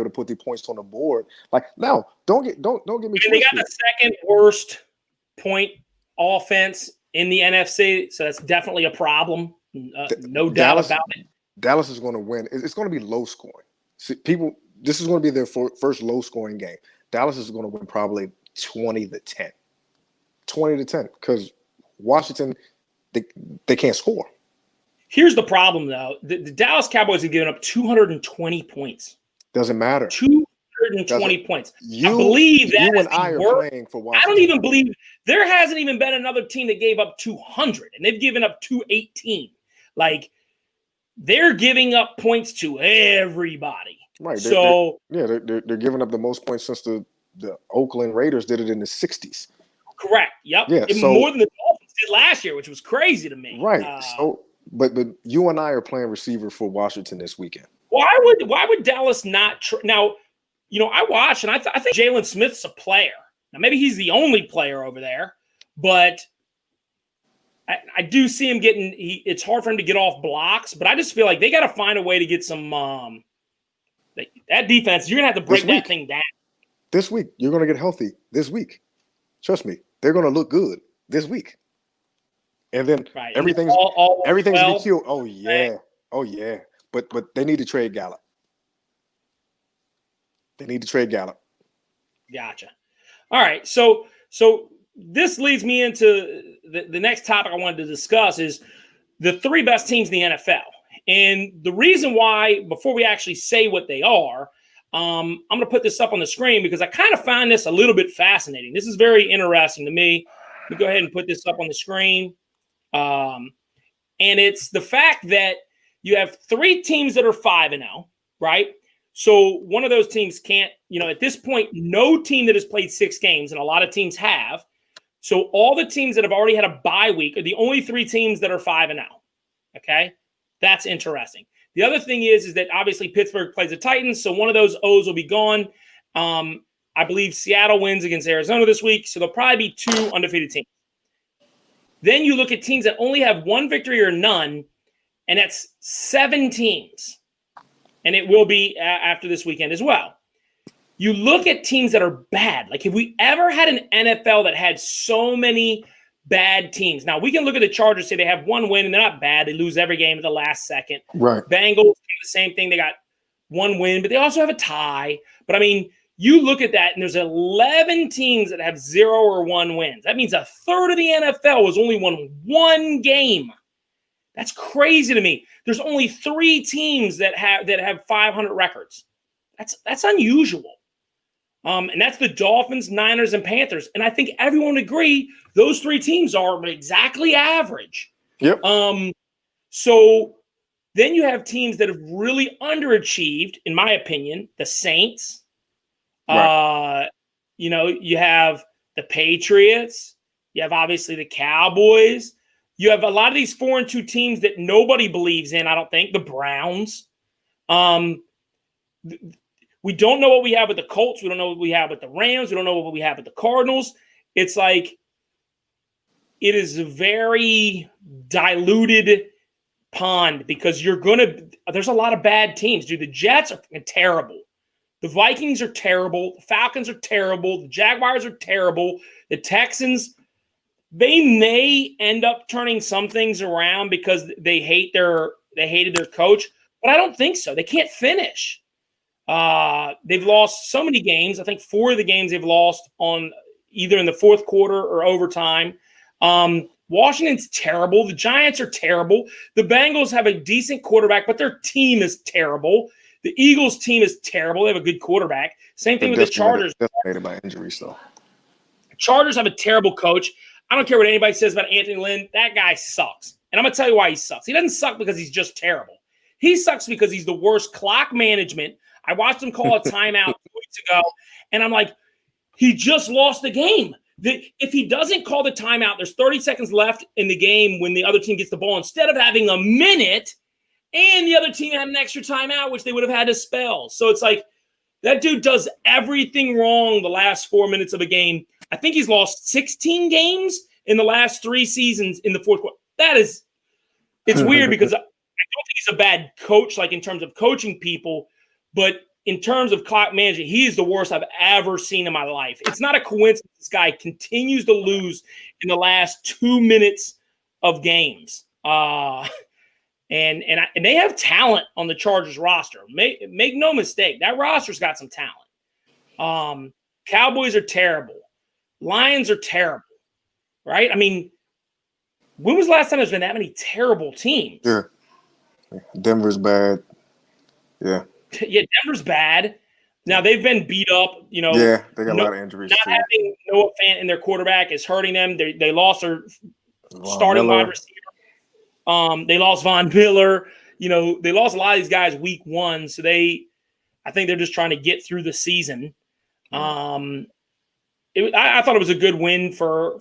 put the points on the board. Like, now, don't get me twisted. They got the second worst point offense in the NFC, so that's definitely a problem. No doubt about it. Dallas is going to win. It's going to be low scoring. See, this is going to be their first low scoring game. Dallas is going to win probably 20-10. 20-10, because Washington, they can't score. Here's the problem, though. The Dallas Cowboys have given up 220 points. Doesn't matter. 220 points. I believe that you and I are playing for Washington. I don't even believe there hasn't even been another team that gave up 200, and they've given up 218. Like, they're giving up points to everybody. Right. So They're giving up the most points since the Oakland Raiders did it in the 60s. correct. Yep. Yeah. And So more than the Dolphins did last year, which was crazy to me. right. So but you and I are playing receiver for Washington this weekend. Why would Dallas not now? I watch and I think Jalen Smith's a player. Now maybe he's the only player over there, but I do see him getting. It's hard for him to get off blocks, but I just feel like they got to find a way to get some. That defense, you're gonna have to break that thing down. This week, you're gonna get healthy. This week, trust me, they're gonna look good this week. And then everything's BQ. Oh yeah. But they need to trade Gallup. Gotcha. All right. So this leads me into the next topic I wanted to discuss is the three best teams in the NFL. And the reason why, before we actually say what they are, I'm going to put this up on the screen because I kind of find this a little bit fascinating. This is very interesting to me. Let me go ahead and put this up on the screen. And it's the fact that you have three teams that are 5-0, right? So one of those teams can't, at this point, no team that has played 6 games, and a lot of teams have. So all the teams that have already had a bye week are the only 3 teams that are 5-0. Okay? That's interesting. The other thing is that obviously Pittsburgh plays the Titans, so one of those O's will be gone. I believe Seattle wins against Arizona this week, so there'll probably be 2 undefeated teams. Then you look at teams that only have 1 victory or none, and that's 7 teams. And it will be after this weekend as well. You look at teams that are bad. Like, have we ever had an NFL that had so many bad teams? Now, we can look at the Chargers, say they have 1 win, and they're not bad. They lose every game at the last second. Right. Bengals, the same thing. They got 1 win, but they also have a tie. But, I mean, you look at that, and there's 11 teams that have 0 or 1 wins. That means a third of the NFL has only won 1 game. That's crazy to me. There's only 3 teams that have 500 records. That's unusual. And that's the Dolphins, Niners, and Panthers. And I think everyone would agree those 3 teams are exactly average. Yep. So then you have teams that have really underachieved, in my opinion, the Saints. Right. You have the Patriots. You have obviously the Cowboys. You have a lot of these 4-2 teams that nobody believes in, I don't think. The Browns. We don't know what we have with the Colts. We don't know what we have with the Rams. We don't know what we have with the Cardinals. It's like it is a very diluted pond because there's a lot of bad teams. Dude, the Jets are terrible. The Vikings are terrible. The Falcons are terrible. The Jaguars are terrible. The Texans, they may end up turning some things around because they hated their coach, but I don't think so. They can't finish. They've lost so many games. I think 4 of the games they've lost on either in the fourth quarter or overtime. Washington's terrible. The Giants are terrible. The Bengals have a decent quarterback, but their team is terrible. The Eagles team is terrible. They have a good quarterback. Same thing with the Chargers. Decimated by injuries, though. Chargers have a terrible coach. I don't care what anybody says about Anthony Lynn. That guy sucks. And I'm going to tell you why he sucks. He doesn't suck because he's just terrible. He sucks because he's the worst clock management. I watched him call a timeout 2 weeks ago, and I'm like, he just lost the game. If he doesn't call the timeout, there's 30 seconds left in the game when the other team gets the ball. Instead of having a minute, and the other team had an extra timeout, which they would have had to spell. So it's like that dude does everything wrong the last 4 minutes of a game. I think he's lost 16 games in the last 3 seasons in the fourth quarter. It's weird because I don't think he's a bad coach, like in terms of coaching people, but in terms of clock management, he is the worst I've ever seen in my life. It's not a coincidence this guy continues to lose in the last 2 minutes of games. And they have talent on the Chargers roster. Make no mistake, that roster's got some talent. Cowboys are terrible. Lions are terrible, right? I mean, when was the last time there's been that many terrible teams? Yeah. Denver's bad. Yeah. Yeah, Denver's bad. Now, they've been beat up. Yeah, they got a lot of injuries. Not having Noah Fant in their quarterback is hurting them. They lost their starting wide receiver. They lost Von Miller. They lost a lot of these guys week 1. So they I think they're just trying to get through the season. Mm. I thought it was a good win for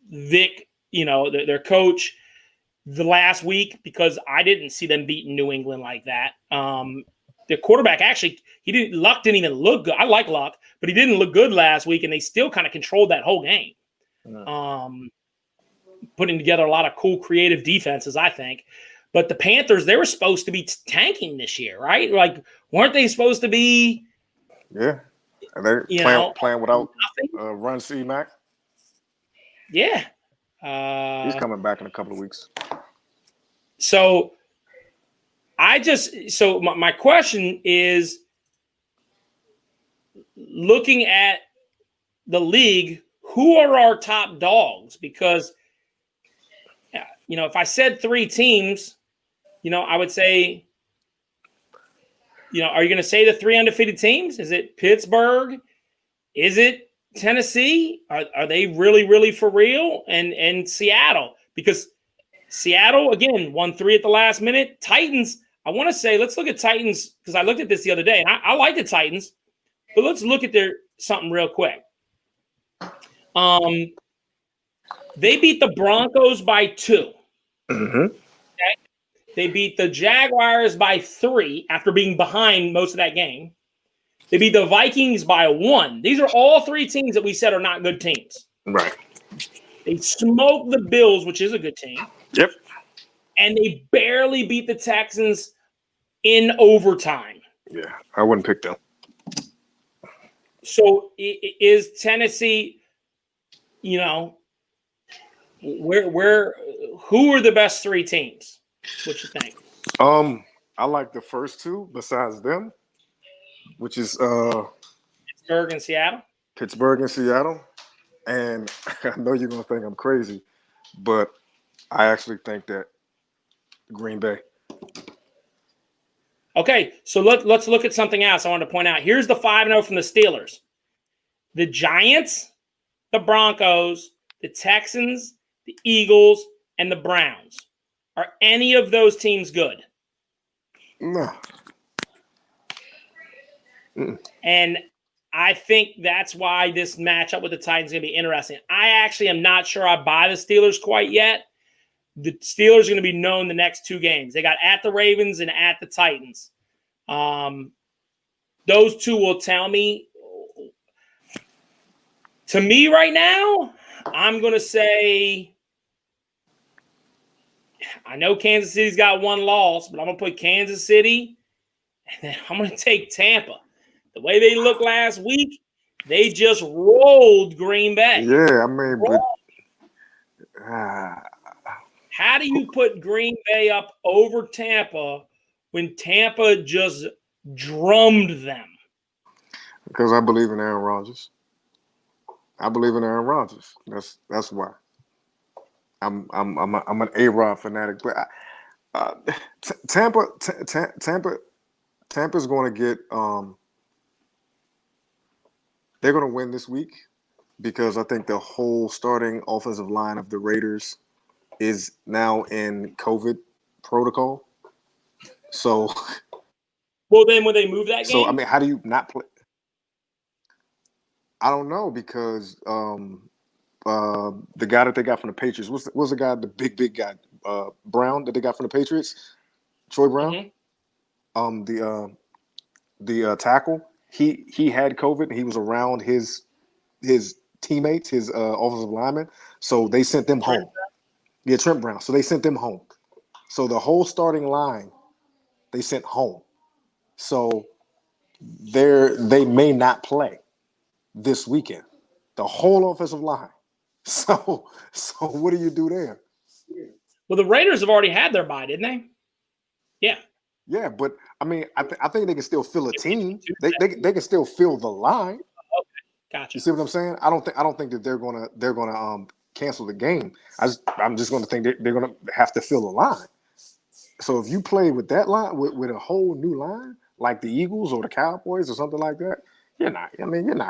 Vic, their coach, the last week, because I didn't see them beating New England like that. The quarterback Luck didn't even look good. I like Luck, but he didn't look good last week, and they still kind of controlled that whole game. Putting together a lot of cool, creative defenses, I think. But the Panthers, they were supposed to be tanking this year, right? Like, weren't they supposed to be? Yeah, and they're playing without Run C Mac. Yeah, he's coming back in a couple of weeks. So my question is, looking at the league, who are our top dogs? Because, if I said 3 teams, I would say, are you going to say the 3 undefeated teams? Is it Pittsburgh? Is it Tennessee? Are they really, really for real? And Seattle? Because Seattle, again, won 3 at the last minute. Titans, I want to say, let's look at Titans, because I looked at this the other day, and I like the Titans, but let's look at something real quick. They beat the Broncos by 2. Mm-hmm. Okay? They beat the Jaguars by 3 after being behind most of that game. They beat the Vikings by 1. These are all 3 teams that we said are not good teams. Right. They smoked the Bills, which is a good team. Yep. And they barely beat the Texans in overtime. Yeah, I wouldn't pick them. So is Tennessee, who are the best 3 teams? What you think? I like the first 2 besides them, which is Pittsburgh and Seattle. And I know you're gonna think I'm crazy, but I actually think that Green Bay. Okay, so let's look at something else I want to point out. Here's the 5-0 from the Steelers. The Giants, the Broncos, the Texans, the Eagles, and the Browns. Are any of those teams good? No. And I think that's why this matchup with the Titans is going to be interesting. I actually am not sure I buy the Steelers quite yet. The Steelers are going to be known the next 2 games. They got at the Ravens and at the Titans. Those 2 will tell me. To me right now, I'm going to say, I know Kansas City's got 1 loss, but I'm going to put Kansas City, and then I'm going to take Tampa. The way they looked last week, they just rolled Green Bay. Yeah, I mean, how do you put Green Bay up over Tampa when Tampa just drummed them? Because I believe in Aaron Rodgers. That's why. I'm an A-Rod fanatic, but Tampa's going to get. They're going to win this week because I think the whole starting offensive line of the Raiders is now in COVID protocol. So, well, then when they move that game, so I mean, how do you not play? I don't know, because the guy that they got from the Patriots was the guy, the big guy, Brown, that they got from the Patriots, Troy Brown. Mm-hmm. The tackle, he had COVID and he was around his teammates, his offensive linemen, so they sent them home. Yeah, Trent Brown. So they sent them home. So the whole starting line they sent home. So they may not play this weekend, the whole offensive line. So what do you do there? Well, the Raiders have already had their bye, didn't they? Yeah. Yeah, but I mean, I think they can still fill a team. They can still fill the line. Okay, gotcha. You see what I'm saying? I don't think that they're gonna cancel the game. I'm just gonna think they're gonna have to fill the line. So if you play with that line, with a whole new line, like the Eagles or the Cowboys or something like that, you're not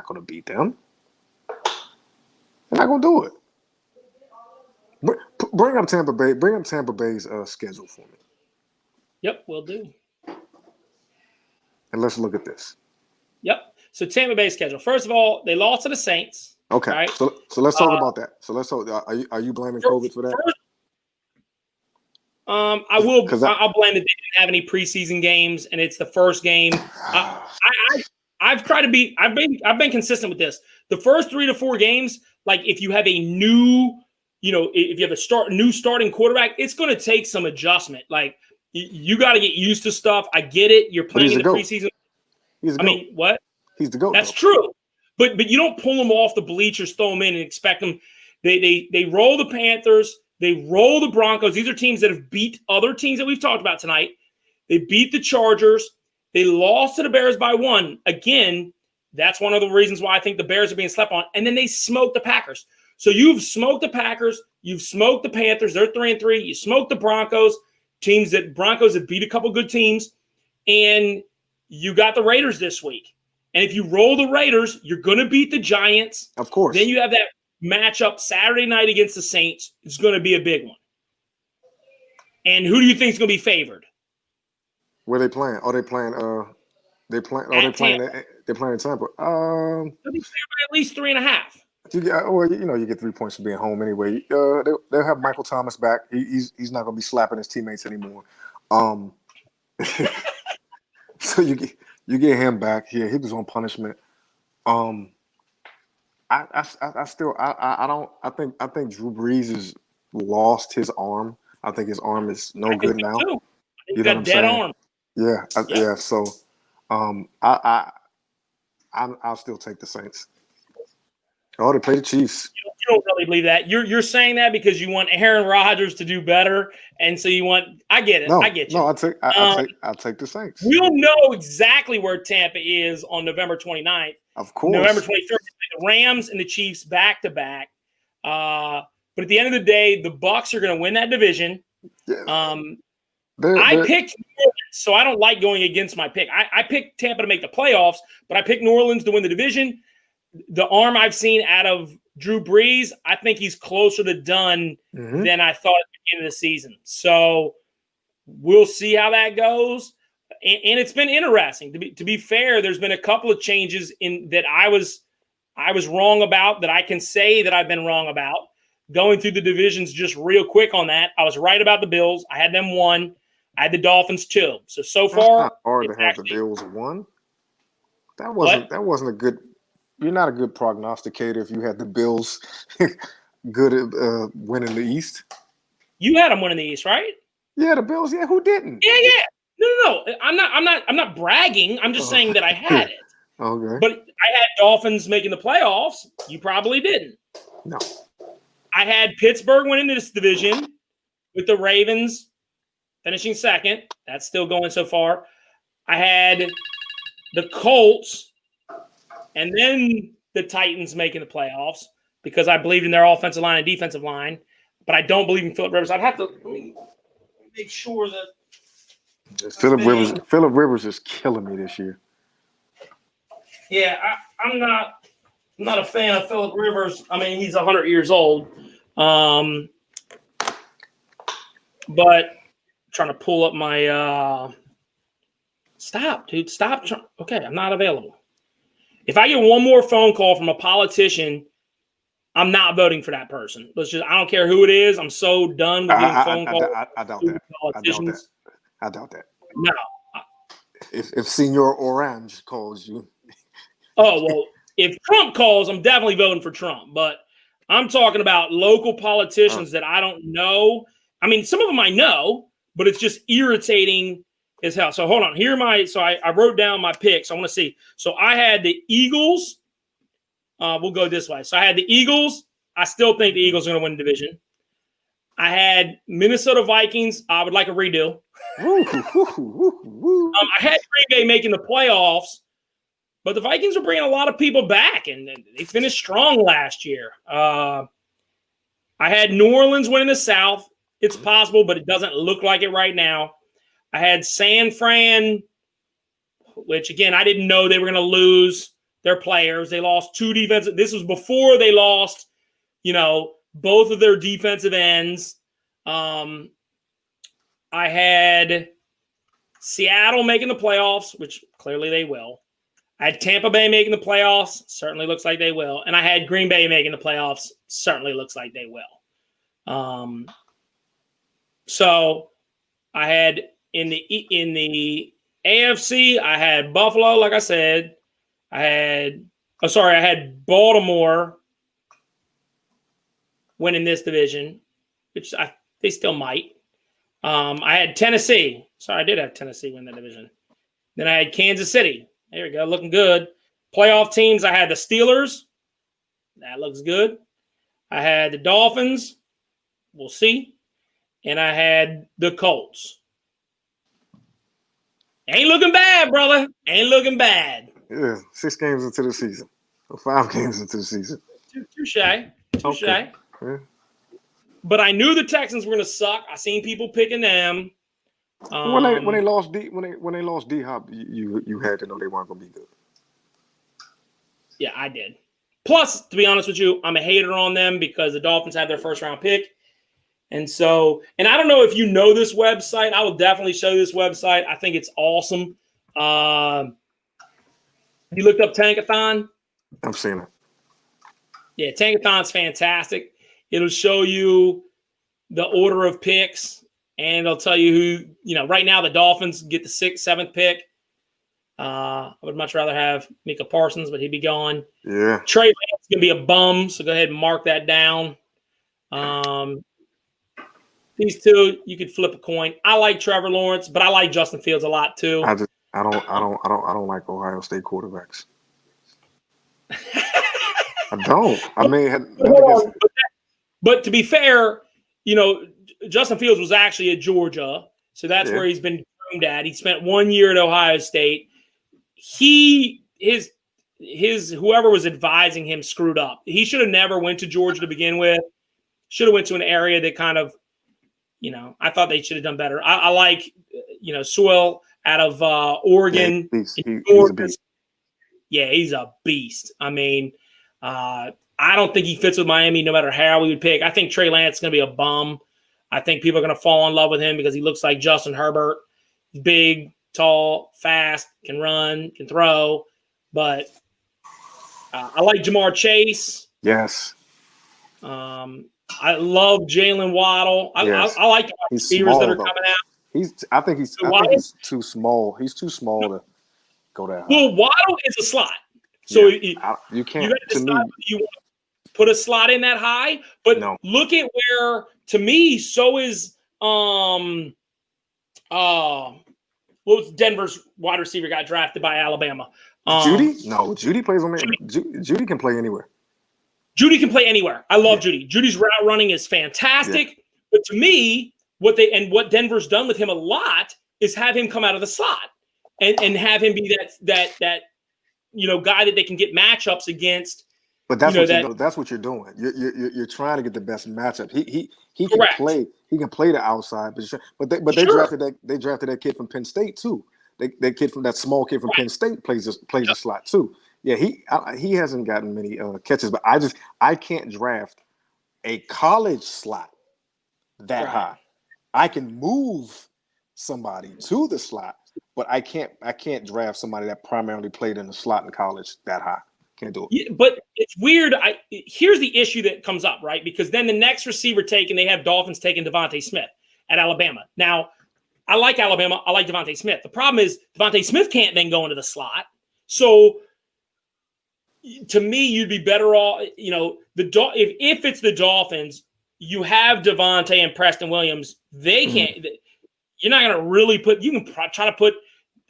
gonna beat them. You're not gonna do it. Bring up Tampa Bay. Bring up Tampa Bay's schedule for me. Yep, will do. And let's look at this. Yep. So Tampa Bay schedule. First of all, they lost to the Saints. Okay. Right? So let's talk about that. So let's talk. Are you blaming COVID for that? First, I'll blame that they didn't have any preseason games, and it's the first game. I've tried to be. I've been consistent with this. The first 3 to 4 games, like if you have a new, if you have a new starting quarterback, it's going to take some adjustment. Like you got to get used to stuff. I get it. You're playing in the preseason. What? He's the GOAT. That's true. But you don't pull them off the bleachers, throw them in, and expect them. They roll the Panthers. They roll the Broncos. These are teams that have beat other teams that we've talked about tonight. They beat the Chargers. They lost to the Bears by 1. Again, that's one of the reasons why I think the Bears are being slept on. And then they smoked the Packers. So you've smoked the Packers. You've smoked the Panthers. They're 3-3. You smoked the Broncos, Broncos have beat a couple good teams. And you got the Raiders this week. And if you roll the Raiders, you're going to beat the Giants. Of course. Then you have that matchup Saturday night against the Saints. It's going to be a big one. And who do you think is going to be favored? Where they playing? They're playing in Tampa. They'll be favored by at least 3.5. You get 3 points for being home anyway. They'll have Michael Thomas back. He's not going to be slapping his teammates anymore. So you get him back here. He was on punishment. I think Drew Brees has lost his arm. I think his arm is no good now. He's got a dead arm. Yeah. So, I'll still take the Saints. Oh, they play the Chiefs. You don't really believe that. You're saying that because you want Aaron Rodgers to do better, and so you want. I get it. No, I get you. No, I'll take the Saints. We'll know exactly where Tampa is on November 29th. Of course. November 23rd, the Rams and the Chiefs back to back. But at the end of the day, the Bucs are going to win that division. Yeah. I picked New Orleans, so I don't like going against my pick. I picked Tampa to make the playoffs, but I picked New Orleans to win the division. The arm I've seen out of Drew Brees, I think he's closer to done than I thought at the beginning of the season. So we'll see how that goes. And it's been interesting. To be fair, there's been a couple of changes in that I was wrong about, that I can say that I've been wrong about. Going through the divisions just real quick on that, I was right about the Bills. I had them 1. I had the Dolphins 2. So far, it's not hard to have the Bills 1. That wasn't a good. You're not a good prognosticator if you had the Bills good at winning the East. You had them winning the East, right? Yeah, the Bills. Yeah, who didn't? Yeah. No. I'm not bragging. I'm just saying that I had it. Okay. But I had Dolphins making the playoffs. You probably didn't. No. I had Pittsburgh winning this division with the Ravens finishing second. That's still going so far. I had the Colts and then the Titans making the playoffs because I believed in their offensive line and defensive line, but I don't believe in Philip Rivers. I'd have to make sure that Philip Rivers is killing me this year. Yeah, I'm not a fan of Philip Rivers. I mean, he's 100 years old. But trying to pull up my stop, dude. Stop. Okay, I'm not available. If I get one more phone call from a politician, I'm not voting for that person. I don't care who it is. I'm so done with getting phone calls. I doubt that. I doubt that. No. If Senor Orange calls you. Oh, well, if Trump calls, I'm definitely voting for Trump. But I'm talking about local politicians that I don't know. I mean, some of them I know, but it's just irritating as hell. So hold on. I wrote down my picks. I want to see. So I had the Eagles. We'll go this way. So I had the Eagles. I still think the Eagles are going to win the division. I had Minnesota Vikings. I would like a redo. I had Green Bay making the playoffs, but the Vikings are bringing a lot of people back, and they finished strong last year. I had New Orleans winning the South. It's possible, but it doesn't look like it right now. I had San Fran, which, again, I didn't know they were going to lose their players. They lost 2 defensive. This was before they lost, both of their defensive ends. I had Seattle making the playoffs, which clearly they will. I had Tampa Bay making the playoffs. Certainly looks like they will. And I had Green Bay making the playoffs. Certainly looks like they will. So I had in the AFC, I had Buffalo, like I said. I had Baltimore winning this division, which they still might. I had Tennessee. Sorry, I did have Tennessee win the division. Then I had Kansas City. There we go, looking good. Playoff teams, I had the Steelers. That looks good. I had the Dolphins. We'll see. And I had the Colts. Ain't looking bad, brother. Ain't looking bad. Yeah, 6 games into the season. Or 5 games into the season. Touche. Okay. Yeah. But I knew the Texans were going to suck. I seen people picking them. When they lost D Hop, you had to know they weren't going to be good. Yeah, I did. Plus, to be honest with you, I'm a hater on them because the Dolphins had their first round pick. And I don't know if you know this website. I will definitely show you this website. I think it's awesome. You looked up Tankathon? I've seen it. Yeah, Tankathon's fantastic. It'll show you the order of picks, and it'll tell you who, right now the Dolphins get the 6th, 7th pick. I would much rather have Micah Parsons, but he'd be gone. Yeah. Trey Lance is going to be a bum, so go ahead and mark that down. These two, you could flip a coin. I like Trevor Lawrence, but I like Justin Fields a lot too. I don't like Ohio State quarterbacks. I don't. I mean, but to be fair, Justin Fields was actually at Georgia, so that's where he's been groomed at. He spent 1 year at Ohio State. His whoever was advising him screwed up. He should have never went to Georgia to begin with. Should have went to an area that kind of, I thought they should have done better. I like, Sewell out of Oregon. Yeah, he's a beast. Yeah, he's a beast. I mean, I don't think he fits with Miami no matter how we would pick. I think Trey Lance is going to be a bum. I think people are going to fall in love with him because he looks like Justin Herbert. He's big, tall, fast, can run, can throw. But I like Jamar Chase. Yes. I love Jalen Waddle. I like the receivers that are coming out. I think he's too small. He's too small to go that high. Well, Waddle is a slot. So you can't. You have to decide whether you want to put a slot in that high. But look at where, to me, so is what was Denver's wide receiver got drafted by Alabama? Judy? No, Judy plays on there. Judy can play anywhere. Judy can play anywhere. I love Judy. Judy's route running is fantastic. Yeah. But to me, what Denver's done with him a lot is have him come out of the slot and have him be that guy that they can get matchups against. But that's what you're doing. You're trying to get the best matchup. He can play. He can play the outside position. But they drafted that kid from Penn State too. That small kid from Penn State plays a slot too. Yeah, he hasn't gotten many catches, but I can't draft a college slot that high. I can move somebody to the slot, but I can't draft somebody that primarily played in the slot in college that high. Can't do it. Yeah, but it's weird. Here's the issue that comes up, right? Because then the next receiver taken, they have Dolphins taking Devontae Smith at Alabama. Now, I like Alabama. I like Devontae Smith. The problem is Devontae Smith can't then go into the slot. So to me, you'd be better off, if it's the Dolphins, you have Devontae and Preston Williams. They can't. You're not going to really put. You can try to put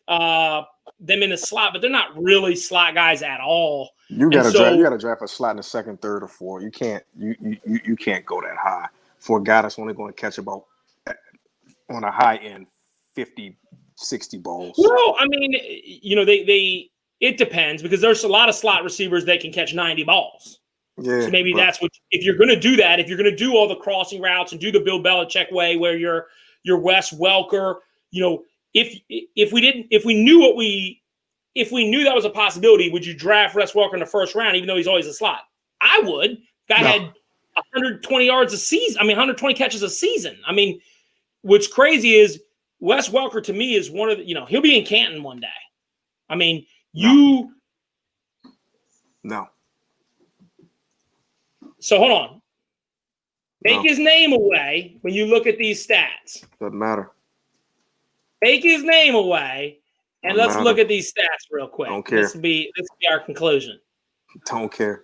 them in the slot, but they're not really slot guys at all. You got to draft a slot in the 2nd, 3rd, or 4th. You can't. You can't go that high for a guy that's only going to catch about on a high end 50, 60 balls. Well, I mean, it depends because there's a lot of slot receivers that can catch 90 balls. Yeah, so maybe that's what, if you're going to do that, if you're going to do all the crossing routes and do the Bill Belichick way where you're Wes Welker, if we knew that was a possibility, would you draft Wes Welker in the 1st round, even though he's always a slot? I would. Guy had 120 yards a season. 120 catches a season. What's crazy is Wes Welker to me is one of the, he'll be in Canton one day. I mean, No. So hold on. Take No. his name away when you look at these stats. Doesn't matter. Take his name away, and Doesn't let's matter. look at these stats real quick. Don't care. This will be our conclusion. Don't care.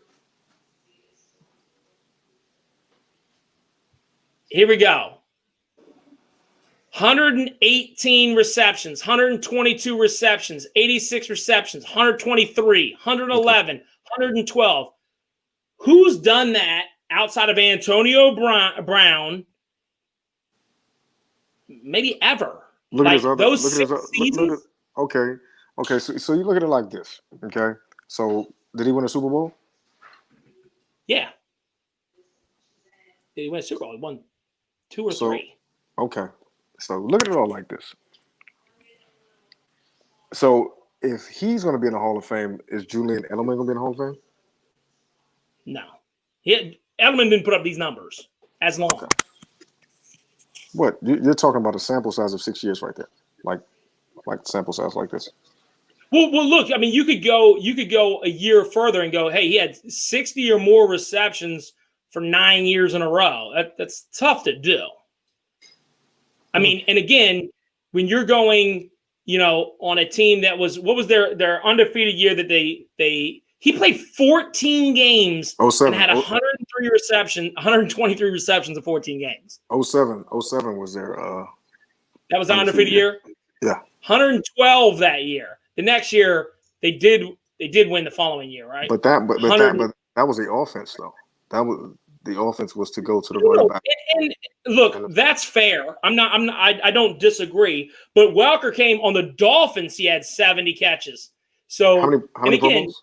Here we go. 118 receptions, 122 receptions, 86 receptions, 123, 111, 112. Who's done that outside of Antonio Brown? Maybe ever. Look at Like his other. those Look at his. six seasons? Okay. So you look at it like this. Okay. So did he win a Super Bowl? Yeah. Did he win a Super Bowl? He won 2 or 3. Okay. So look at it all like this. So if he's going to be in the Hall of Fame, is Julian Edelman going to be in the Hall of Fame? No. Edelman didn't put up these numbers as long. Okay. What? You're talking about a sample size of 6 years right there. Like sample size like this. Well, look, I mean, you could go a year further and go, hey, he had 60 or more receptions for 9 years in a row. That's tough to do. I mean, and again, when you're going, on a team that was, what was their undefeated year that he played 14 games and had 123 receptions in 14 games. 07 was their that was the undefeated year? Yeah. 112 that year. The next year they did win the following year, right? But that was the offense though. The offense was to go to the running back. And look, that's fair. I don't disagree. But Welker came on the Dolphins. He had 70 catches. So how many Pro Bowls?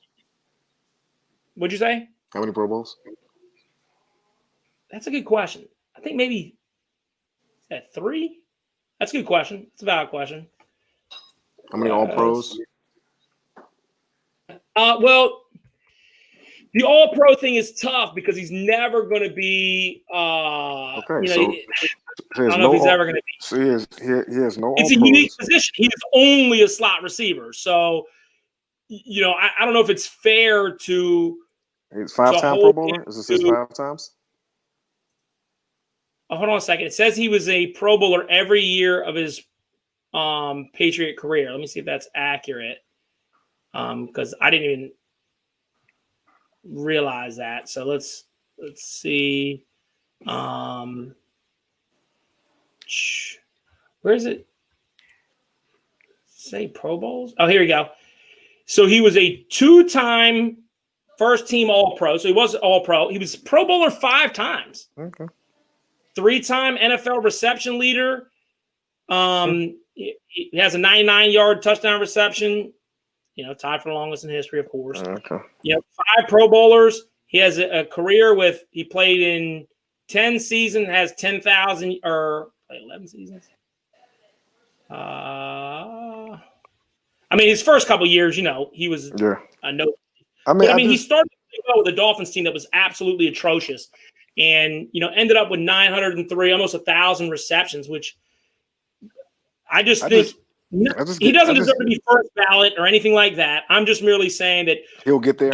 What'd you say? How many Pro Bowls? That's a good question. I think maybe at 3. That's a good question. It's a valid question. How many All Pros? Well, the All-Pro thing is tough because he's never going to be. I don't know if he's ever going to be. So he has no. It's a unique position. He's only a slot receiver, so I don't know if it's fair to. He's 5-time Pro Bowler. Is this 5 times? Hold on a second. It says he was a Pro Bowler every year of his Patriot career. Let me see if that's accurate, because I didn't even realize that. So let's see. Where is it? Say Pro Bowls? Oh, here we go. So he was a 2-time first team All-Pro. So he was All-Pro. He was Pro Bowler 5 times. Okay. 3-time NFL reception leader. He has a 99-yard touchdown reception. Tied for the longest in history, of course. Okay. 5 Pro Bowlers. He has a career he played in 10 seasons, has 10,000 or 11 seasons. His first couple years, he was a no. He started with a Dolphins team that was absolutely atrocious, and ended up with 903, almost 1,000 receptions, which I think. He doesn't deserve to be first ballot or anything like that. I'm just merely saying that he'll get there.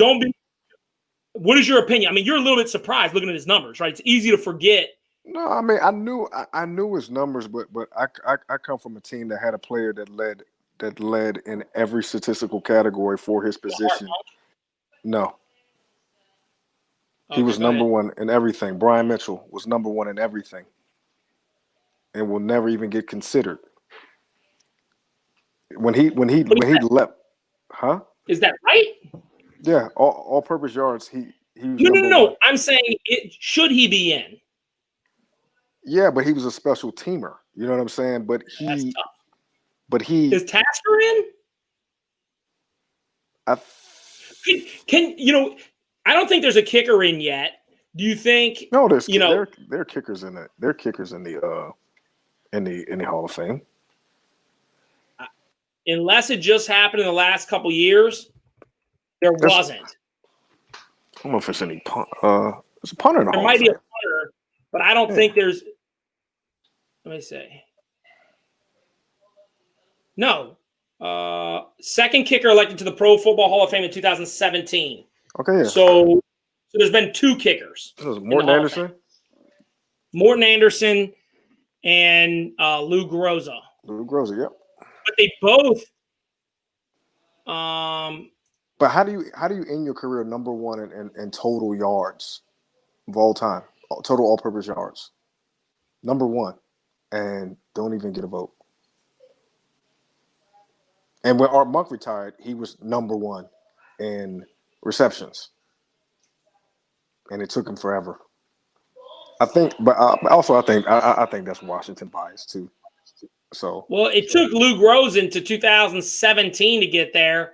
What is your opinion? You're a little bit surprised looking at his numbers, right? It's easy to forget. No, I knew his numbers, but I come from a team that had a player that led in every statistical category for his position. No. He was number 1 in everything. Brian Mitchell was number 1 in everything, and will never even get considered. When he left, huh? Is that right? Yeah, all-purpose yards. He was no. I'm saying should he be in? Yeah, but he was a special teamer. You know what I'm saying? That's tough. Is Tasker in? I don't think there's a kicker in yet. Do you think? No, there are kickers in it. There are kickers in the Hall of Fame. Unless it just happened in the last couple years, there wasn't. I don't know if there's any punt. There's a punter in the Hall of Fame. There might be a punter, but I don't think there's. Let me see. No. Second kicker elected to the Pro Football Hall of Fame in 2017. Okay, yeah. So there's been 2 kickers. This was in the Morton Hall of Anderson. Fame. Morton Anderson and Lou Groza. Lou Groza, yep. But they both But how do you end your career number 1 in total yards of all time, total all-purpose yards, number 1, and don't even get a vote? And when Art Monk retired, he was number 1 in receptions, and it took him forever. I think, but also I think that's Washington bias too. So well, it took Lou Groza to 2017 to get there,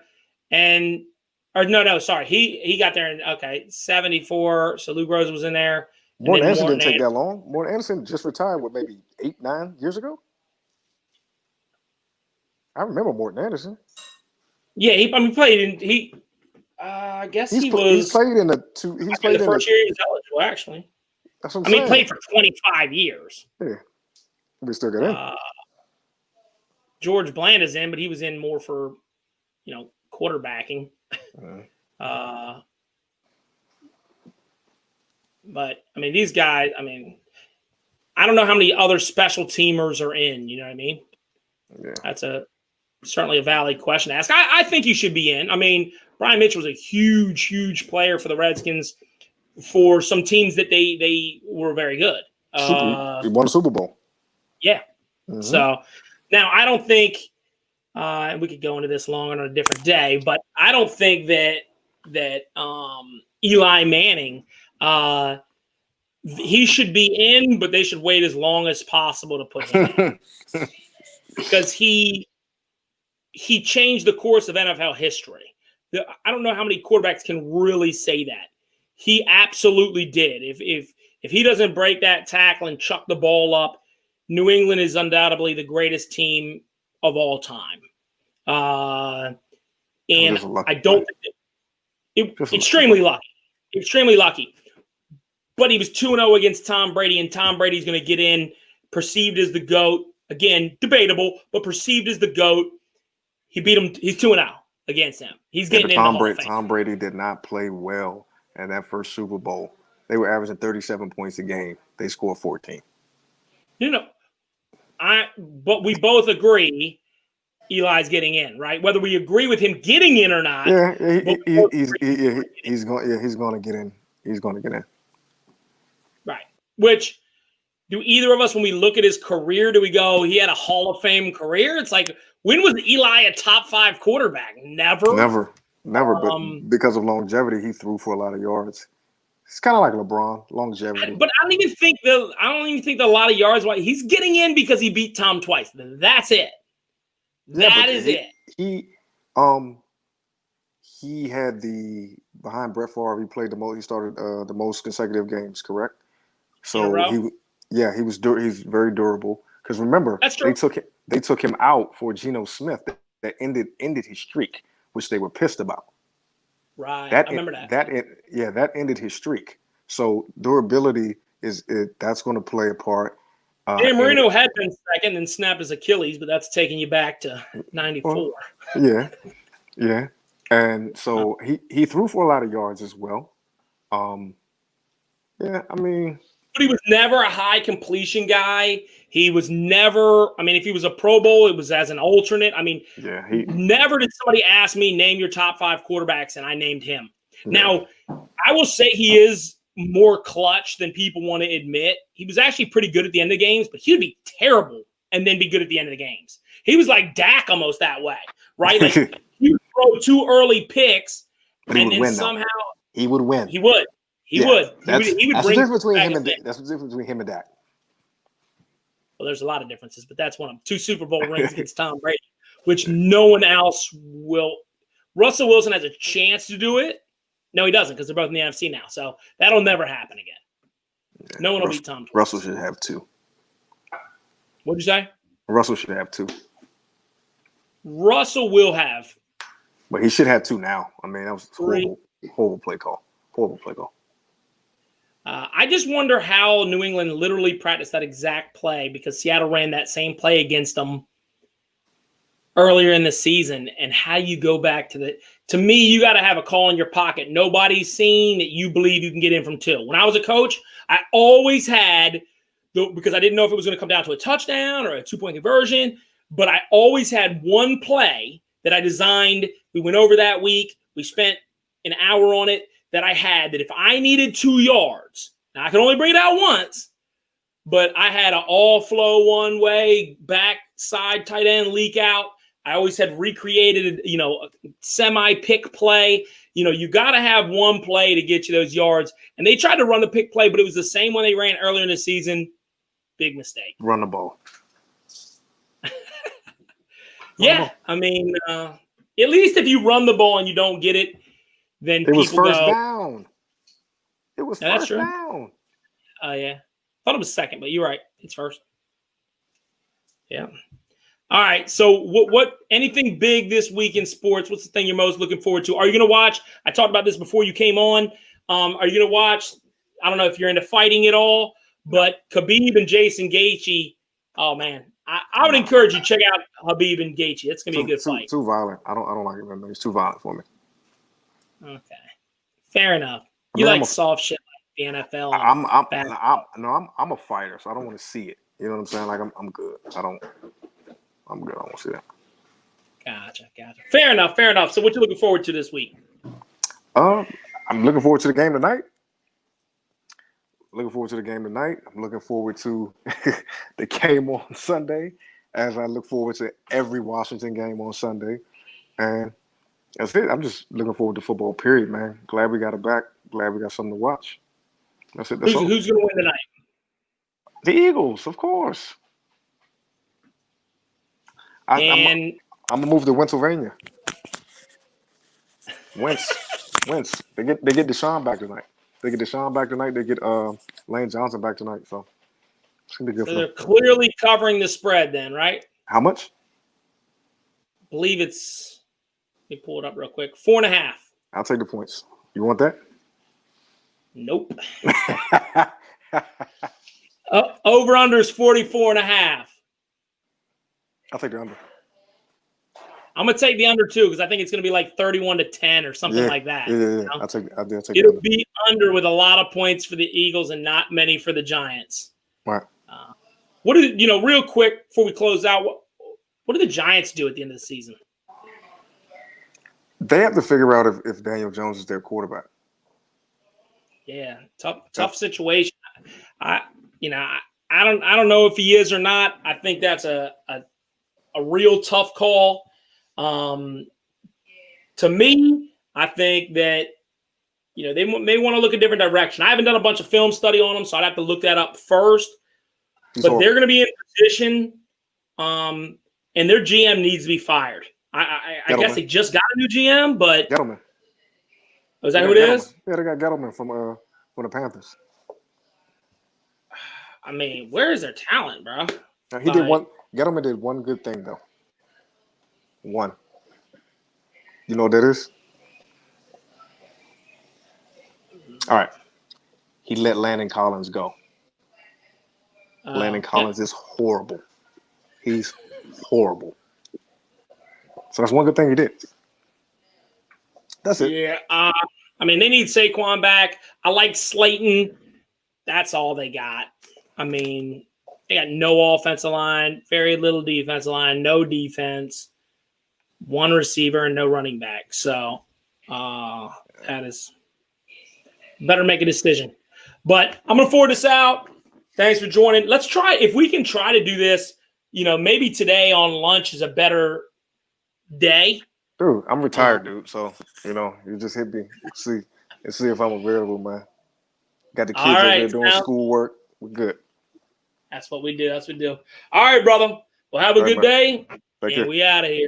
sorry, he got there in 74. So Lou Groza was in there. Morton Anderson didn't take that long. Morton Anderson just retired, maybe 8-9 years ago. I remember Morton Anderson. Yeah, he played in I guess he played in the two. He's played the in first year he was eligible, actually. That's what I'm saying. He played for 25 years. Yeah, we still got in. George Bland is in, but he was in more for, quarterbacking. But these guys. I don't know how many other special teamers are in. You know what I mean? Yeah, that's certainly a valid question to ask. I think he should be in. Brian Mitchell was a huge, huge player for the Redskins for some teams that they were very good. He won a Super Bowl. Yeah. Mm-hmm. So now I don't think, and we could go into this longer on a different day, but I don't think that Eli Manning, he should be in, but they should wait as long as possible to put him in. Because he changed the course of NFL history. I don't know how many quarterbacks can really say that. He absolutely did. If he doesn't break that tackle and chuck the ball up, New England is undoubtedly the greatest team of all time. And I don't think extremely lucky. Extremely lucky. But he was 2-0 against Tom Brady, and Tom Brady's going to get in, perceived as the GOAT. Again, debatable, but perceived as the GOAT. He beat him. He's 2-0 against him. He's getting in the Hall of Fame. Tom Brady did not play well in that first Super Bowl. They were averaging 37 points a game. They scored 14. But we both agree Eli's getting in, right? Whether we agree with him getting in or not. Yeah, he's going to get in. He's going to get in. Right. Which, do either of us, when we look at his career, do we go, he had a Hall of Fame career? It's like, when was Eli a top 5 quarterback? Never. But because of longevity, he threw for a lot of yards. It's kind of like LeBron, longevity. But I don't even think that a lot of yards. Why he's getting in because he beat Tom twice. That's it. That is it. He had behind Brett Favre. He played the most. He started the most consecutive games. Correct. So he's very durable. Because remember, they took him out for Geno Smith that ended his streak, which they were pissed about. Right, I remember that. That ended his streak. So durability that's going to play a part. Dan Marino had been second and snapped his Achilles, but that's taking you back to 94. Well, yeah. And so he threw for a lot of yards as well. But he was never a high completion guy. He was never, if he was a Pro Bowl, it was as an alternate. Never did somebody ask me, name your top 5 quarterbacks, and I named him. Yeah. Now, I will say he is more clutch than people want to admit. He was actually pretty good at the end of games, but he would be terrible and then be good at the end of the games. He was like Dak almost that way, right? Like he would throw 2 early picks, but and then somehow he would win. He would. He would. That's the difference between him and Dak. That's the difference between him and Dak. Well, there's a lot of differences, but that's one of them. 2 Super Bowl rings against Tom Brady, which no one else will. Russell Wilson has a chance to do it. No, he doesn't, because they're both in the NFC now. So that'll never happen again. Yeah, no one will beat Tom. Russell should have 2. What'd you say? Russell should have 2. Russell will have. But he should have 2 now. That was a horrible play call. Horrible play call. I just wonder how New England literally practiced that exact play, because Seattle ran that same play against them earlier in the season, and how you go back to me, you got to have a call in your pocket. Nobody's seen that you believe you can get in from 2. When I was a coach, I always had, because I didn't know if it was going to come down to a touchdown or a 2-point conversion, but I always had one play that I designed. We went over that week. We spent an hour on it, that I had that if I needed 2 yards, now I could only bring it out once, but I had an all flow one way, backside tight end leak out. I always had recreated, a semi pick play. You got to have one play to get you those yards. And they tried to run the pick play, but it was the same one they ran earlier in the season. Big mistake. Run the ball. Yeah. I mean, at least if you run the ball and you don't get it, then It was people first go, down. It was Yeah, that's first true. down. Yeah. Thought it was second, but you're right. It's first. Yeah. All right. So what anything big this week in sports? What's the thing you're most looking forward to? Are you going to watch? I talked about this before you came on. Are you going to watch? I don't know if you're into fighting at all, but Khabib and Jason Gaethje. Oh man, I would encourage you to check out Khabib and Gaethje. It's going to be a good fight. Too violent. I don't like it, man. It's too violent for me. Okay. Fair enough. I You mean, like I'm a- soft shit like the NFL. I'm a fighter, so I don't want to see it. You know what I'm saying? Like I'm good. I'm good. I don't want to see that. Gotcha. Fair enough. So what you looking forward to this week? I'm looking forward to the game tonight. I'm looking forward to the game on Sunday, as I look forward to every Washington game on Sunday. And that's it. I'm just looking forward to football, period, man. Glad we got it back. Glad we got something to watch. That's it. That's all. Who's going to win tonight? The Eagles, of course. I'm going to move to Pennsylvania. Wentz. They get Deshaun back tonight. They get Lane Johnson back tonight. So it's going to be good So for they're them. clearly covering the spread then, right? How much? I believe it's, let me pull it up real quick, 4.5. I'll take the points. You want that? Nope. Over under is 44.5. I'll take the under. I'm gonna take the under too because I think it's gonna be like 31-10 or something like that. Yeah. You know? I'll take It'll the be under with a lot of points for the Eagles and not many for the Giants. Right. What do real quick before we close out? What do the Giants do at the end of the season? They have to figure out if Daniel Jones is their quarterback. Yeah, tough situation. I don't know if he is or not. I think that's a real tough call. To me, I think that they may want to look a different direction. I haven't done a bunch of film study on them, so I'd have to look that up first. But they're going to be in position, and their GM needs to be fired. I guess they just got a new GM, but Gettleman. is that who it is? Yeah, they got Gettleman from the Panthers. I mean, where is their talent, bro? Now, Gettleman did one good thing though. One. You know what that is? All right. He let Landon Collins go. Landon Collins is horrible. He's horrible. So that's one good thing he did. That's it. Yeah. I mean, they need Saquon back. I like Slayton. That's all they got. I mean, they got no offensive line, very little defensive line, no defense, one receiver, and no running back. So that is better make a decision. But I'm going to forward this out. Thanks for joining. Let's try, if we can try to do this, maybe today on lunch is a better day. Dude, I'm retired, dude. So, you just hit me. See if I'm available, man. Got the kids over there doing schoolwork. We're good. That's what we do. All right, brother. Well, have a good day. And we out of here.